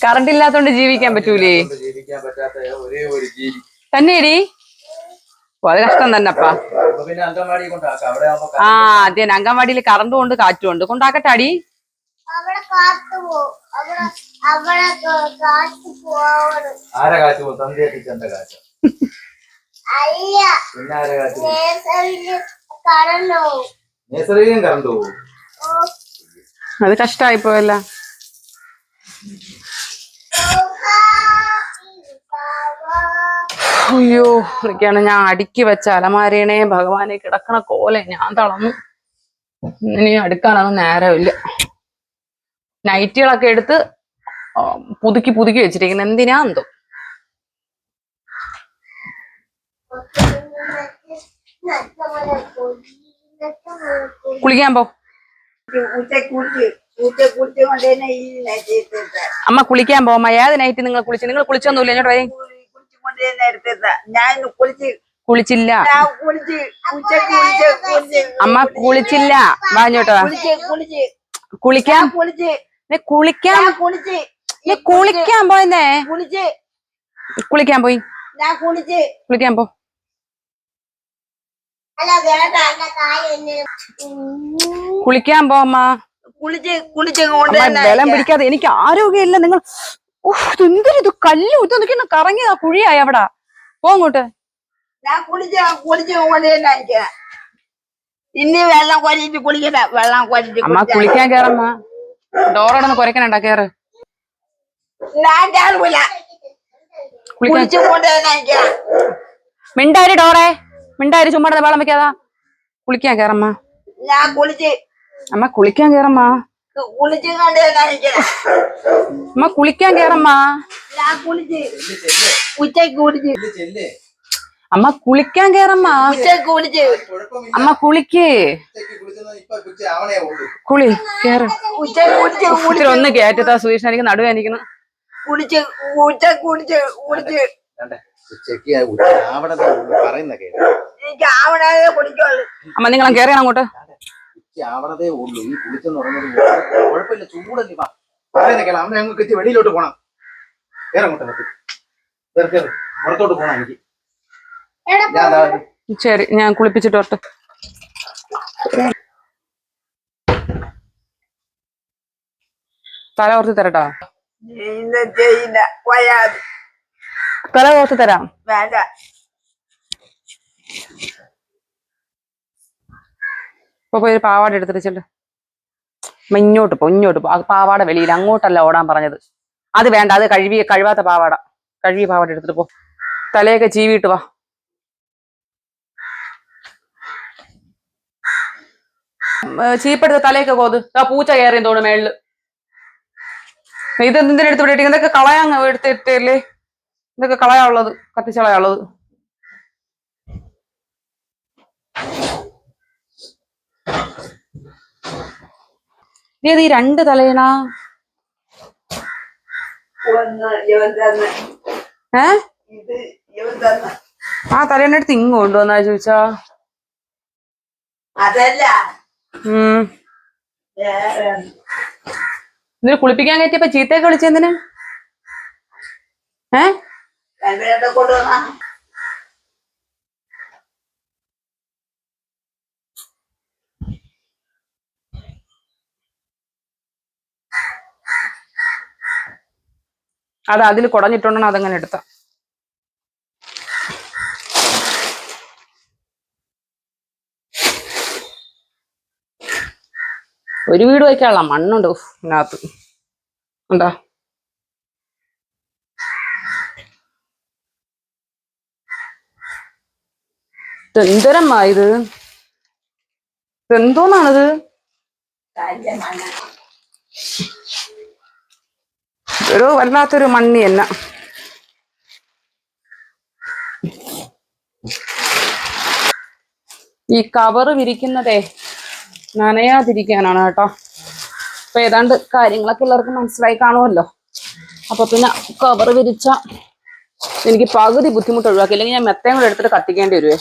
കറണ്ട് ഇല്ലാത്തോണ്ട് ജീവിക്കാൻ പറ്റൂലേ? ജീവിക്കാൻ പറ്റാത്ത ഒരേ ഒരു ജീവി തന്നെയടി. ഓ അത് കഷ്ടം തന്നെപ്പാ. പിന്നെ അങ്കൻവാടി കൊണ്ടാക്കാം. അവിടെ ആ അതെ, അംഗൻവാടിയിൽ കറണ്ടും ഉണ്ട് കാറ്റും ഉണ്ട്. കൊണ്ടാക്കട്ടെ അടി. അവിടെ കാത്തു പോവും. അവിടെ കാറ്റ് പോവണം. ആരെ കാറ്റ് പോകും? തന്തിയെത്തിച്ചെന്റെ കാറ്റ്. അല്ല പിന്നെ ആരെ കാറ്റ് നേഴ്സറിയില് കടന്നു നേഴ്സറിയിലും കറണ്ട് പോകും. അത് കഷ്ടായി പോയല്ല. അയ്യോ ഇതൊക്കെയാണ് ഞാൻ അടുക്കി വെച്ച അലമാരേണേ ഭഗവാനെ, കിടക്കണ കോലെ ഞാൻ തളർന്നു. ഇനി അടുക്കാനൊന്നും നേരമില്ല. നൈറ്റികളൊക്കെ എടുത്ത് പുതുക്കി പുതുക്കി വെച്ചിരിക്കുന്നത് എന്തിനാ എന്തോ. കുളിക്കാൻ പോ കുളിച്ച് കൊണ്ടേനെ ഈ നെറ്റിട്ട് അമ്മ, കുളിക്കാൻ പോമ്മ. ഏത് നൈറ്റ് നിങ്ങൾ കുളിച്ചു? നിങ്ങൾ കുളിച്ചൊന്നുമില്ല. ഇങ്ങോട്ട് വരേ. കുളിച്ച് കൊണ്ടേനെ എടുത്തത് ഞാൻ കുളിച്ച് കുളിച്ചില്ല ഞാൻ കുളിച്ച് ഉച്ചക്ക് കുളിച്ച് അമ്മ, കുളിച്ചില്ല. വാ ഇങ്ങോട്ട് വാ. കുളിച്ച് കുളിക്കാൻ കുളിച്ച് നീ കുളിക്കാൻ കുളിച്ച് നീ കുളിക്കാൻ പോയെന്നേ. കുളിച്ച് കുളിക്കാൻ പോയി. ഞാൻ കുളിച്ച് കുളിക്കാൻ പോ. അല്ല വേണ്ട അല്ല കാര്യം കുളിക്കാൻ പോ അമ്മ. കുളിച്ച് കുളിച്ച് അമ്മ കൊണ്ടേനെ ബലം പിടിക്കാതെ. എനിക്ക് ആരോഗ്യമില്ല. നിങ്ങൾ ഇതെന്തൊരു ഇത് കല്ല് ഇതൊക്കെ കറങ്ങിയതാ കുഴിയായി അവിടെ. പോ അങ്ങോട്ട്. ഞാൻ കുളിച്ച് കൊണ്ടേനെ ഇനി വെള്ളം കൊരിട്ട് കുളിക്കണ്ട. വെള്ളം കൊരിട്ട് അമ്മ കുളിക്കാൻ കേറമ്മ. ഡോറടന്ന് കുരക്കണണ്ട. കേറ്. ഞാൻ കേറൂല. കുളിക്കാൻ കുളിച്ച് കൊണ്ടേനെ മിണ്ടാരി ഡോറെ. മിണ്ടാരി ചുമ്മാ വെള്ളം വെക്കാതാ. കുളിക്കാൻ കേറമ്മ. ഞാൻ കുളിച്ച് അമ്മ കുളിക്കാൻ കേറമ്മ. കുളിച്ച് കൊണ്ടേനെ അമ്മ കുളിക്കാൻ കേറമ്മ. ഞാൻ കുളിച്ച് ഉച്ചക്ക് കുളിച്ച് ചെല്ലേ അമ്മ കുളിക്കാൻ കേറമ്മ. ഉച്ചക്ക് കുളിച്ച് അമ്മ കുളിക്ക്. കുളി കേറ്. ഉച്ചക്ക് കുളിച്ച് ഇച്ചിരി ഒന്ന് കേറ്റത്താ സുധീഷ്. എനിക്ക് നടുവേനിക്കുന്നു. കുളിച്ച് ഉച്ചക്ക് കുളിച്ച് പറയുന്ന എനിക്ക് ആവണേ കുളിക്കുള്ളൂ. അമ്മ നിങ്ങളും കേറിയാണ് അങ്ങോട്ട്. ആവണതേ ഉള്ളൂ. ഈ കുളിച്ചെന്ന് പറയുന്നത് കുഴപ്പമില്ല. ചൂടല്ലേ. പറയുന്ന കേള. അമ്മ ഞങ്ങൾക്ക് എത്തി വെളിയിലോട്ട് പോണം. കേറങ്ങോട്ട് പുറത്തോട്ട് പോണം എനിക്ക്. ശരി, ഞാൻ കുളിപ്പിച്ചിട്ട് വരട്ടെ. തല ഓർത്ത് തരട്ടാ. ചെയ്യില്ല പോയാൽ തല ഓർത്ത് തരാം. വേണ്ട. ഇപ്പൊ പോയി ഒരു പാവാട എടുത്തിട്ട് ചെല്ല്. ഇങ്ങോട്ട് പോ. ഇങ്ങോട്ട് പോ. അത് പാവാട വെളിയിൽ. അങ്ങോട്ടല്ല ഓടാൻ പറഞ്ഞത്. അത് വേണ്ട. അത് കഴിവാത്ത പാവാട. കഴുകിയ പാവാട എടുത്തിട്ട് പോ. തലയൊക്കെ ചീവിട്ട് വാ. ചീപ്പെടുത്ത തലയൊക്കെ കോത്. ആ പൂച്ച കയറിയും തോന്നുന്നു മേളില്. ഇത് എന്തിനാ എടുത്ത് വിട്ടിട്ട് ഇതൊക്കെ കളയാൻ എടുത്തിട്ടല്ലേ. ഇതൊക്കെ കളയാനുള്ളത്, കത്തിച്ച് കളയാനുള്ളത്. ഇത് ഈ രണ്ട് തലയിണ ആ തലേണ എടുത്ത് ഇങ്ങ് കൊണ്ടുവന്നാ ചോദിച്ചാ. അതല്ല ഇതിന് കുളിപ്പിക്കാൻ കയറ്റിയപ്പോ ചീത്തയൊക്കെ വിളിച്ചെന്തിന്? കൊണ്ടുവന്ന അത് അതിൽ കുടഞ്ഞിട്ടുണ്ടോ അതങ്ങനെ എടുത്ത. ഒരു വീട് വയ്ക്കാനുള്ള മണ്ണുണ്ട് ഇതിനകത്ത്. എന്താ എന്തരമ്മാ ഇത്? എന്തോന്നാണിത്? ഒരു വല്ലാത്തൊരു മണ്ണി തന്നെ. ഈ കവറ് വിരിക്കുന്നതേ നനയാതിരിക്കാനാണ് കേട്ടോ. അപ്പൊ ഏതാണ്ട് കാര്യങ്ങളൊക്കെ എല്ലാവർക്കും മനസ്സിലായി കാണുമല്ലോ. അപ്പൊ പിന്നെ കവറ് വിരിച്ച എനിക്ക് പകുതി ബുദ്ധിമുട്ട് ഒഴിവാക്കി. ഇല്ലെങ്കിൽ ഞാൻ മെത്തയും കൂടെ എടുത്തിട്ട് കത്തിക്കേണ്ടി വരുവേ.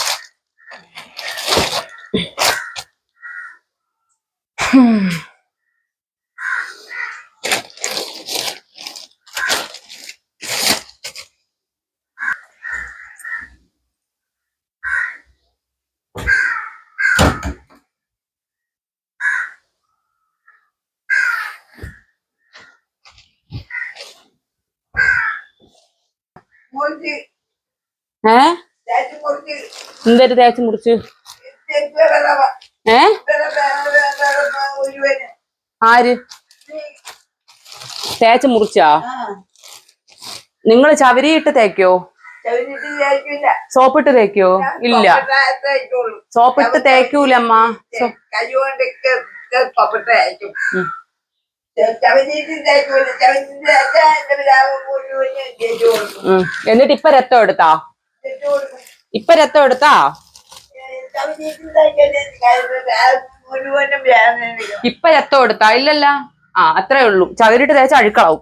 തേച്ച് കൊടുത്ത് എന്തൊരു തേച്ച് മുറിച്ച് ഏ മുഴുവന് ആര് തേച്ച് മുറിച്ചാ ആ നിങ്ങള് ചവരിയിട്ട് തേക്കോ ചവിട്ടിട്ട് തേക്കില്ല. സോപ്പിട്ട് തേക്കോ ഇല്ല തേക്കുള്ളൂ. സോപ്പിട്ട് തേക്കൂല അമ്മ കൈ കൊണ്ടൊക്കെ പപ്പട്ട അയക്കും. ഉം. ചവിട്ടിട്ട് തേക്കൂല. ചവിട്ടിട്ട് തേച്ചാ എന്റെ പിതാവ് മുഴുവന് തേച്ചു കൊടുക്കും. എന്നിട്ട് ഇപ്പൊ രക്തം എടുത്താ തേച്ചു കൊടുക്കും. ഇപ്പൊ രക്തം എടുത്താ ചവിട്ടിട്ട് തേക്കാൻ മുഴുവനും വേദന എടുക്കും. ഇപ്പൊ രക്തം എടുത്താ ഇല്ലല്ല ആ അത്രേ ഉള്ളൂ ചവരിട്ട് തേച്ച അഴുക്കളാവും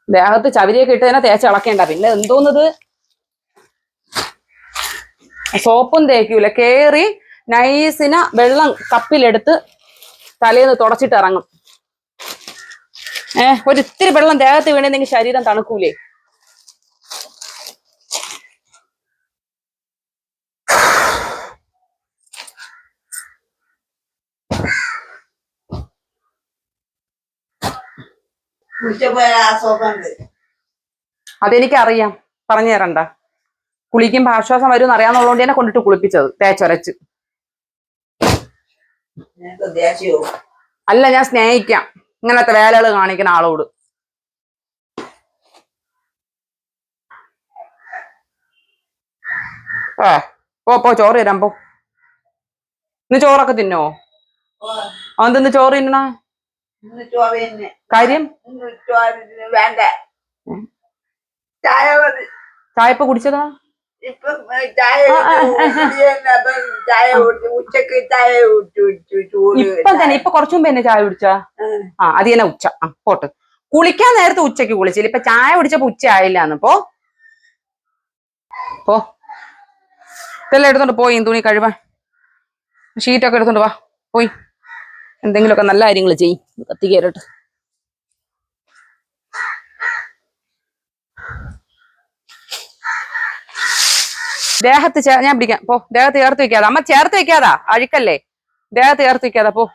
ദേഹത്ത് ചവരിയൊക്കെ ഇട്ട് തന്നെ തേച്ച് ഇളക്കേണ്ട പിന്നെ എന്തോന്നത് സോപ്പും തേക്കൂല കേറി നൈസിന വെള്ളം കപ്പിലെടുത്ത് തലേന്ന് തുടച്ചിട്ട് ഇറങ്ങും ഒരിത്തിരി വെള്ളം ദേഹത്ത് വീണെന്നെങ്കിൽ ശരീരം തണുക്കൂലേ കുളിച്ചപ്പോയ ആസ്വാദമുണ്ട്. അതെനിക്കറിയാം പറഞ്ഞു തരണ്ട കുളിക്കുമ്പോ ആശ്വാസം വരും അറിയാന്നുള്ളതുകൊണ്ട് തന്നെ കൊണ്ടിട്ട് കുളിപ്പിച്ചത് തേച്ചൊരച്ച് നിനക്ക് ദേഷ്യവും അല്ല ഞാൻ സ്നേഹിക്കാം ഇങ്ങനത്തെ വേലകൾ കാണിക്കുന്ന ആളോട് പോ ചോറ് തരാം പോ ഇന്ന് ചോറൊക്കെ തിന്നോ അതെന്തിന്ന് ചോറ് തിന്നണ ഇന്ന് ചോറ് തന്നെ. കാര്യം ഇന്ന് ചോറ് വേണ്ട. ചായ മതി. ചായപ്പ കുടിച്ചതാ ഇപ്പം ചായ ചായ ഉച്ചക്ക് ചായ ഇപ്പൊ തന്നെ ഇപ്പൊ കുറച്ചു മുമ്പ് എന്നെ ചായ കുടിച്ചാ അത് തന്നെ ഉച്ച പോട്ട് കുളിക്കാൻ നേരത്തെ ഉച്ചക്ക് കുളിച്ചില്ല ഇപ്പൊ ചായ കുടിച്ചപ്പോ ഉച്ച ആയില്ലാന്ന് പോ ഇതെല്ലാം എടുത്തോണ്ട് പോയി തുണി കഴുവാൻ ഷീറ്റൊക്കെ എടുത്തോണ്ട് വാ പോയി എന്തെങ്കിലുമൊക്കെ നല്ല കാര്യങ്ങൾ ചെയ്യും കത്തി കയറട്ടെ ദേഹത്ത് ഞാൻ പിടിക്കാം പോ ദേഹത്ത് ചേർത്ത് വെക്കാതെ അമ്മ ചേർത്ത് വെക്കാതാ അഴുക്കല്ലേ ദേഹത്ത് ചേർത്ത് വെക്കാതാ പോ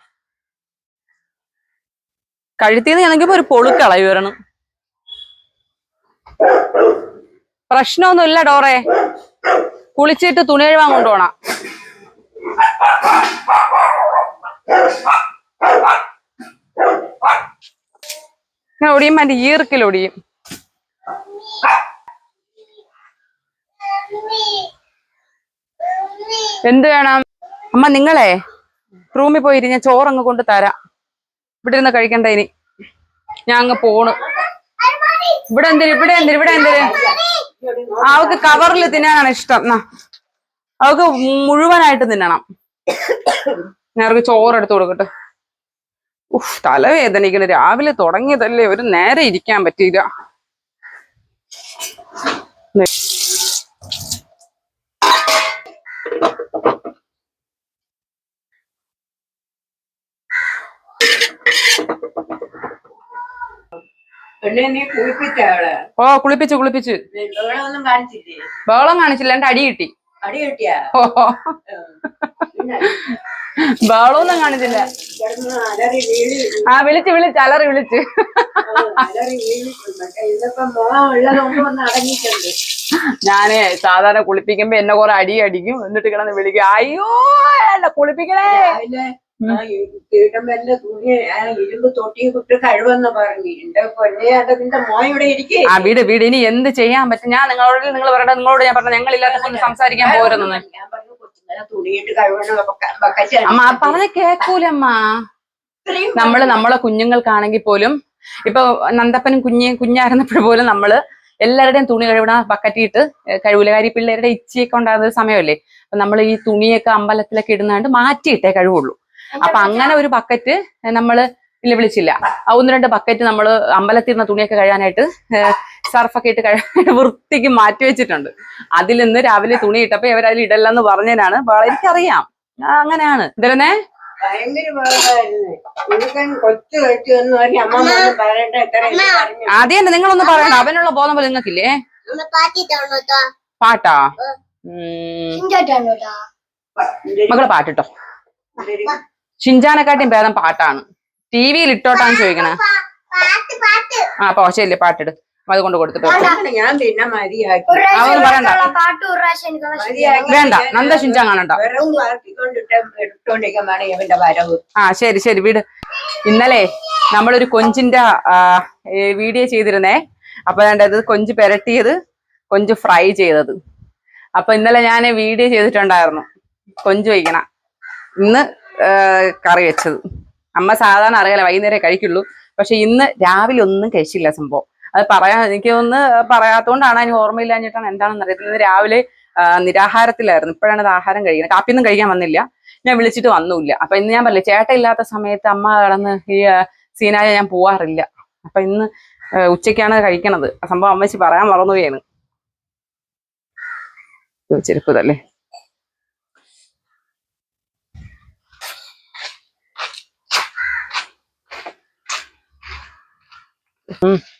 കഴുത്തിന്ന് ഞാനെങ്കിൽ ഒരു പൊളുക്കളയി വരണം പ്രശ്നമൊന്നുമില്ല ഡോറേ കുളിച്ചിട്ട് തുണി കഴുവാൻ കൊണ്ടുപോണം ഇങ്ങനെ ഒടിയും എന്റെ ഈർക്കിലൊടിയും എന്ത് വേണം അമ്മ നിങ്ങളെ റൂമിൽ പോയിട്ട് ഞാൻ ചോറങ്ങ് കൊണ്ട് തരാം ഇവിടെ ഇരുന്ന് കഴിക്കണ്ട ഇനി ഞാൻ അങ്ങ് പോണു ഇവിടെ എന്തിന് അവക്ക് കവറിൽ തിന്നാനാണ് ഇഷ്ടം എന്നാ അവക്ക് മുഴുവനായിട്ട് തിന്നണം ഞാൻ അവർക്ക് ചോറെടുത്ത് കൊടുക്കട്ടെ തലവേദനിക്കണ് രാവിലെ തുടങ്ങിയതല്ലേ ഒരു നേരെ ഇരിക്കാൻ പറ്റിയില്ല ഓ കുളിപ്പിച്ചു ബഹളമൊന്നും കാണിച്ചില്ലേ? ബഹളം കാണിച്ചില്ല എന്റെ അടി കിട്ടി അടി കിട്ടിയാ? ഓ ബഹളമൊന്നും കാണിച്ചില്ല വിളിച്ച് അലറി വിളിച്ച് ഞാന് സാധാരണ കുളിപ്പിക്കുമ്പോ എന്നെ കുറെ അടിക്കും എന്നിട്ട് കിടന്ന് വിളിക്കും അയ്യോ എന്നെ കുളിപ്പിക്കണേ തുണി ഇരുമ്പ് തൊട്ടി കുട്ടി കഴിവെന്ന് പറഞ്ഞു എന്റെ പൊന്നെ അതിന്റെ മോൻ ഇവിടെ ഇരിക്കേ ആ വീട് ഇനി എന്ത് ചെയ്യാൻ പറ്റും ഞാൻ നിങ്ങൾ പറയട്ടെ നിങ്ങളോട് ഞാൻ പറഞ്ഞു ഞങ്ങളില്ലാത്ത സംസാരിക്കാൻ പോരുന്നു ഞാൻ പറഞ്ഞു കൊച്ചുങ്ങളെ തുണിയിട്ട് കഴിവണം അമ്മ പറഞ്ഞ കേക്കൂലമ്മ നമ്മളെ കുഞ്ഞുങ്ങൾക്കാണെങ്കിൽ പോലും ഇപ്പൊ നന്ദപ്പനും കുഞ്ഞായിരുന്നപ്പോൾ പോലും നമ്മള് എല്ലാവരുടെയും തുണി കഴുകണ ബക്കറ്റിട്ട് കഴിവില്ല പിള്ളേരുടെ ഇച്ചിയൊക്കെ ഉണ്ടാകുന്ന സമയമല്ലേ അപ്പൊ നമ്മൾ ഈ തുണിയൊക്കെ അമ്പലത്തിലൊക്കെ ഇടുന്നാണ്ട് മാറ്റിയിട്ടേ കഴിവുള്ളൂ അപ്പൊ അങ്ങനെ ഒരു ബക്കറ്റ് നമ്മള് വിളിച്ചില്ല 1-2 ബക്കറ്റ് നമ്മള് അമ്പലത്തിരുന്ന തുണിയൊക്കെ കഴുകാനായിട്ട് സർഫൊക്കെ ഇട്ട് വൃത്തിക്ക് മാറ്റി വെച്ചിട്ടുണ്ട് അതിൽ നിന്ന് രാവിലെ തുണി ഇട്ടപ്പോ ഇവരതിൽ ഇടല്ലെന്ന് പറഞ്ഞതിനാണ് എനിക്കറിയാം അങ്ങനെയാണ് ഇതിനെ ആദ്യം നിങ്ങളൊന്ന് പറയണ്ട അവനുള്ള ബോധം പോലെ നിങ്ങൾക്കില്ലേ പാട്ടാ മകള് പാട്ടിട്ടോ ഷിൻജാനെക്കാട്ടിയും ഭേദം പാട്ടാണ് ടി വിയിൽ ഇട്ടോട്ടാന്ന് ചോദിക്കണേ ആ ശരി പാട്ടിട് അതുകൊണ്ട് കൊടുത്തിട്ട് വരാം. ഞാൻ പിന്നെ മതിയാക്കി ഒരു പ്രാവശ്യം അതൊന്നും പറയണ്ട. ഇവിടുത്തുള്ള പാട്ട് ഒരു പ്രാവശ്യം എനിക്ക് മതിയാക്കി. വേണ്ട നന്ദ ഷിൻചാൻ കാണണ്ട. വിറവ് വളർത്തിക്കൊണ്ടിട്ട് എടുത്തോണ്ടിരിക്കാൻ വേണം ഇവന്റെ വരവ്. ആ ശരി ശരി വീട്. ഇന്നലെ നമ്മളൊരു കൊഞ്ചിന്റെ വീഡിയോ ചെയ്തിരുന്നേ. അപ്പൊ വേണ്ടത് കൊഞ്ച് പെരട്ടിയത്, കൊഞ്ച് ഫ്രൈ ചെയ്തത്. അപ്പൊ ഇന്നലെ ഞാൻ വീഡിയോ ചെയ്തിട്ടുണ്ടായിരുന്നു കൊഞ്ച് വയ്ക്കണ. ഇന്ന് കറി വെച്ചത്. അമ്മ സാധാരണ അറിയാലോ വൈകുന്നേരം കഴിക്കുള്ളൂ. പക്ഷെ ഇന്ന് രാവിലെ ഒന്നും കഴിച്ചില്ല സംഭവം. അത് എനിക്ക് ഒന്ന് പറയാത്തോണ്ടാണ്, അതിന് ഓർമ്മയില്ലാഞ്ഞിട്ടാണ്, എന്താണെന്ന് അറിയത്തില്ല. ഇന്ന് രാവിലെ നിരാഹാരത്തിലായിരുന്നു. ഇപ്പോഴാണ് ഇത് ആഹാരം കഴിക്കുന്നത്. കാപ്പിയൊന്നും കഴിക്കാൻ വന്നില്ല. ഞാൻ വിളിച്ചിട്ട് വന്നില്ല. അപ്പൊ ഇന്ന് ഞാൻ പറഞ്ഞില്ല, ചേട്ടൻ ഇല്ലാത്ത സമയത്ത് അമ്മ കടന്ന് ഈ സീനായ ഞാൻ പോവാറില്ല. അപ്പൊ ഇന്ന് ഉച്ചയ്ക്കാണ് കഴിക്കണത്. ആ സംഭവം അമ്മച്ചി പറയാൻ മറന്നുപോയാണ്. ചെരുപ്പതല്ലേ.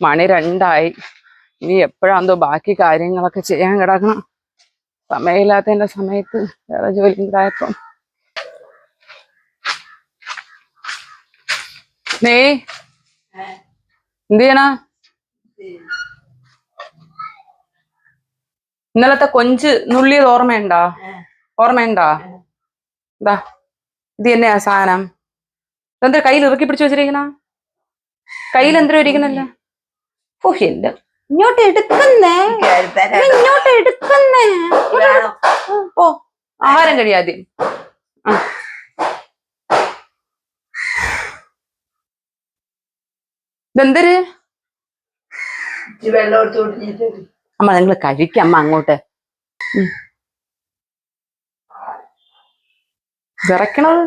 മണി 2 ഇനി എപ്പോഴാന്തോ ബാക്കി കാര്യങ്ങളൊക്കെ ചെയ്യാൻ കിടക്കണം. സമയമില്ലാത്തതിന്റെ സമയത്ത് വേറെ ജോലി ഉണ്ടായപ്പോ നീ എന്ത് ചെയ്യണ? ഇന്നലത്തെ കൊഞ്ച് നുള്ളിയത് ഓർമ്മയുണ്ടോ? ഇതാ ഇത് തന്നെയാ സാധനം. ഇതെന്താ കയ്യിൽ ഇറുക്കി പിടിച്ചു വെച്ചിരിക്കണ? കയ്യിൽ എന്തോ ഇരിക്കണല്ലോ. ഓ എന്റെ ഇങ്ങോട്ട് എടുക്കുന്നേ, ഇങ്ങോട്ട് എടുക്കുന്നേ. ഓ ആഹാരം കഴിയാതെ. ഇതെന്തര്? വെള്ളം എടുത്ത് കുടിച്ചിട്ട് അമ്മ നിങ്ങൾ കഴിക്കാം. അമ്മ അങ്ങോട്ട് വിറക്കണത്.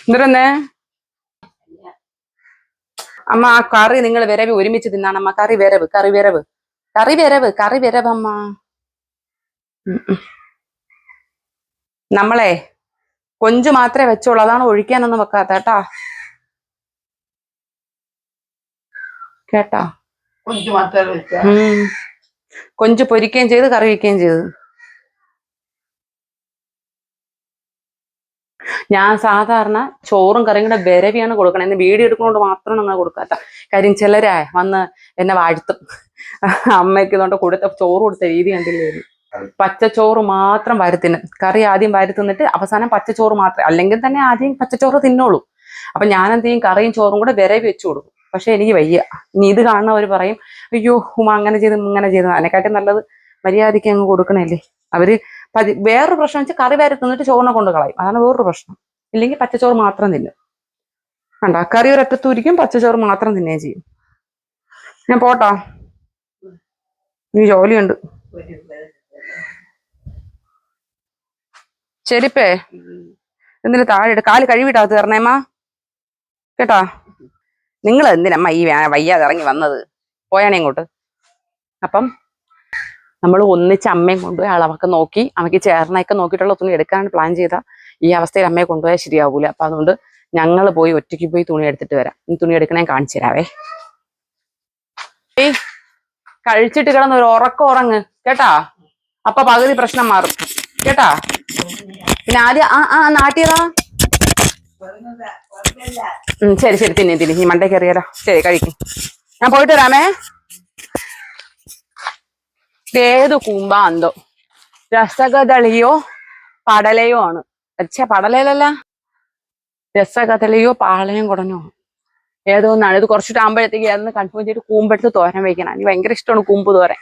എന്തിരുന്നേ അമ്മ? ആ കറി നിങ്ങൾ വിരവ് ഒരുമിച്ച് തിന്നാണ് അമ്മ. കറി വിരവ് അമ്മ. നമ്മളെ കൊഞ്ച് മാത്രമേ വെച്ചോളൂ, അതാണ് ഒഴിക്കാനൊന്നും വെക്കാത്ത കേട്ടാ. കൊഞ്ച് മാത്രം വെച്ച കൊഞ്ച് പൊരിക്കുകയും ചെയ്ത് കറി വയ്ക്കുകയും ചെയ്ത്. ഞാൻ സാധാരണ ചോറും കറിയും കൂടെ വിരവിയാണ് കൊടുക്കണം. എന്നെ വീഡിയോ എടുക്കുന്നതുകൊണ്ട് മാത്രമാണ് അങ്ങനെ കൊടുക്കാത്ത. കാര്യം ചിലരാ വന്ന് എന്നെ വാഴ്ത്തും. അമ്മയ്ക്ക് ഇതുകൊണ്ട് ചോറ് കൊടുത്ത രീതി കണ്ടില്ലായിരുന്നു. പച്ചച്ചോറ് മാത്രം വരുത്തിനും, കറി ആദ്യം വരുത്തിന്നിട്ട് അവസാനം പച്ചച്ചോറ് മാത്രം. അല്ലെങ്കിൽ തന്നെ ആദ്യം പച്ചച്ചോറ് തിന്നോളൂ. അപ്പൊ ഞാൻ എന്ത് ചെയ്യും, കറിയും ചോറും കൂടെ വിരവി വെച്ചു കൊടുക്കും. പക്ഷെ എനിക്ക് വയ്യ. ഇനി ഇത് കാണുന്നവർ പറയും, അയ്യോ ഉമ്മ അങ്ങനെ ചെയ്ത് ഇങ്ങനെ ചെയ്തു. അതിനെക്കാട്ടും നല്ലത് മര്യാദയ്ക്ക് അങ്ങ് കൊടുക്കണല്ലേ. അവര് വേറൊരു പ്രശ്നം വെച്ചാൽ കറി വരെ തിന്നിട്ട് ചോറിനെ കൊണ്ട് കളയും. അതാണ് വേറൊരു പ്രശ്നം. ഇല്ലെങ്കിൽ പച്ചച്ചോറ് മാത്രം തിന്നും. കണ്ട കറി ഒരറ്റത്തൂരിക്കും, പച്ചച്ചോറ് മാത്രം തിന്നുകയും ചെയ്യും. ഞാൻ പോട്ടാ, ഈ ജോലിയുണ്ട്. ചെരിപ്പേ എന്തിനു താഴെ ഇട്ട് കാല് കഴുകിട്ടാ തീർന്നേമ്മ കേട്ടാ. നിങ്ങൾ എന്തിനമ്മ ഈ വയ്യാതെ ഇറങ്ങി വന്നത്? പോയാണെ ഇങ്ങോട്ട്. അപ്പം നമ്മൾ ഒന്നിച്ച് അമ്മയും കൊണ്ടുപോയി അളവൊക്കെ നോക്കി, അമ്മയ്ക്ക് ചേർന്നൊക്കെ നോക്കിയിട്ടുള്ള തുണി എടുക്കാനാണ് പ്ലാൻ ചെയ്ത. ഈ അവസ്ഥയിൽ അമ്മയെ കൊണ്ടുപോയാൽ ശരിയാവൂല. അപ്പൊ അതുകൊണ്ട് ഞങ്ങൾ പോയി ഒറ്റയ്ക്ക് പോയി തുണി എടുത്തിട്ട് വരാം. ഈ തുണി എടുക്കണേ കാണിച്ചു തരാവേ. കഴിച്ചിട്ട് കിടന്ന് ഒരു ഉറങ്ങ് കേട്ടാ. അപ്പൊ പകുതി പ്രശ്നം മാറും കേട്ടാ. പിന്നെ ആദ്യം നാട്ടിയതാ. ശരി ശരി തിന്നി നീ മണ്ടേ കയറിയാലോ. ശരി കഴിക്കും. ഞാൻ പോയിട്ട് വരാമേ. ഏത് കൂമ്പാ എന്തോ, രസകദളിയോ പടലയോ ആണ്. പടലയിലല്ല, രസകദളിയോ പാളയം കുടനോ ഏതോ ഒന്നാണ്. ഇത് കുറച്ചിട്ടാകുമ്പോഴത്തേക്ക് അതൊന്ന് കൺഫേം ചെയ്തിട്ട് കൂമ്പെടുത്ത് തോരൻ വയ്ക്കണം. എനിക്ക് ഭയങ്കര ഇഷ്ടമാണ് കൂമ്പ് തോരൻ.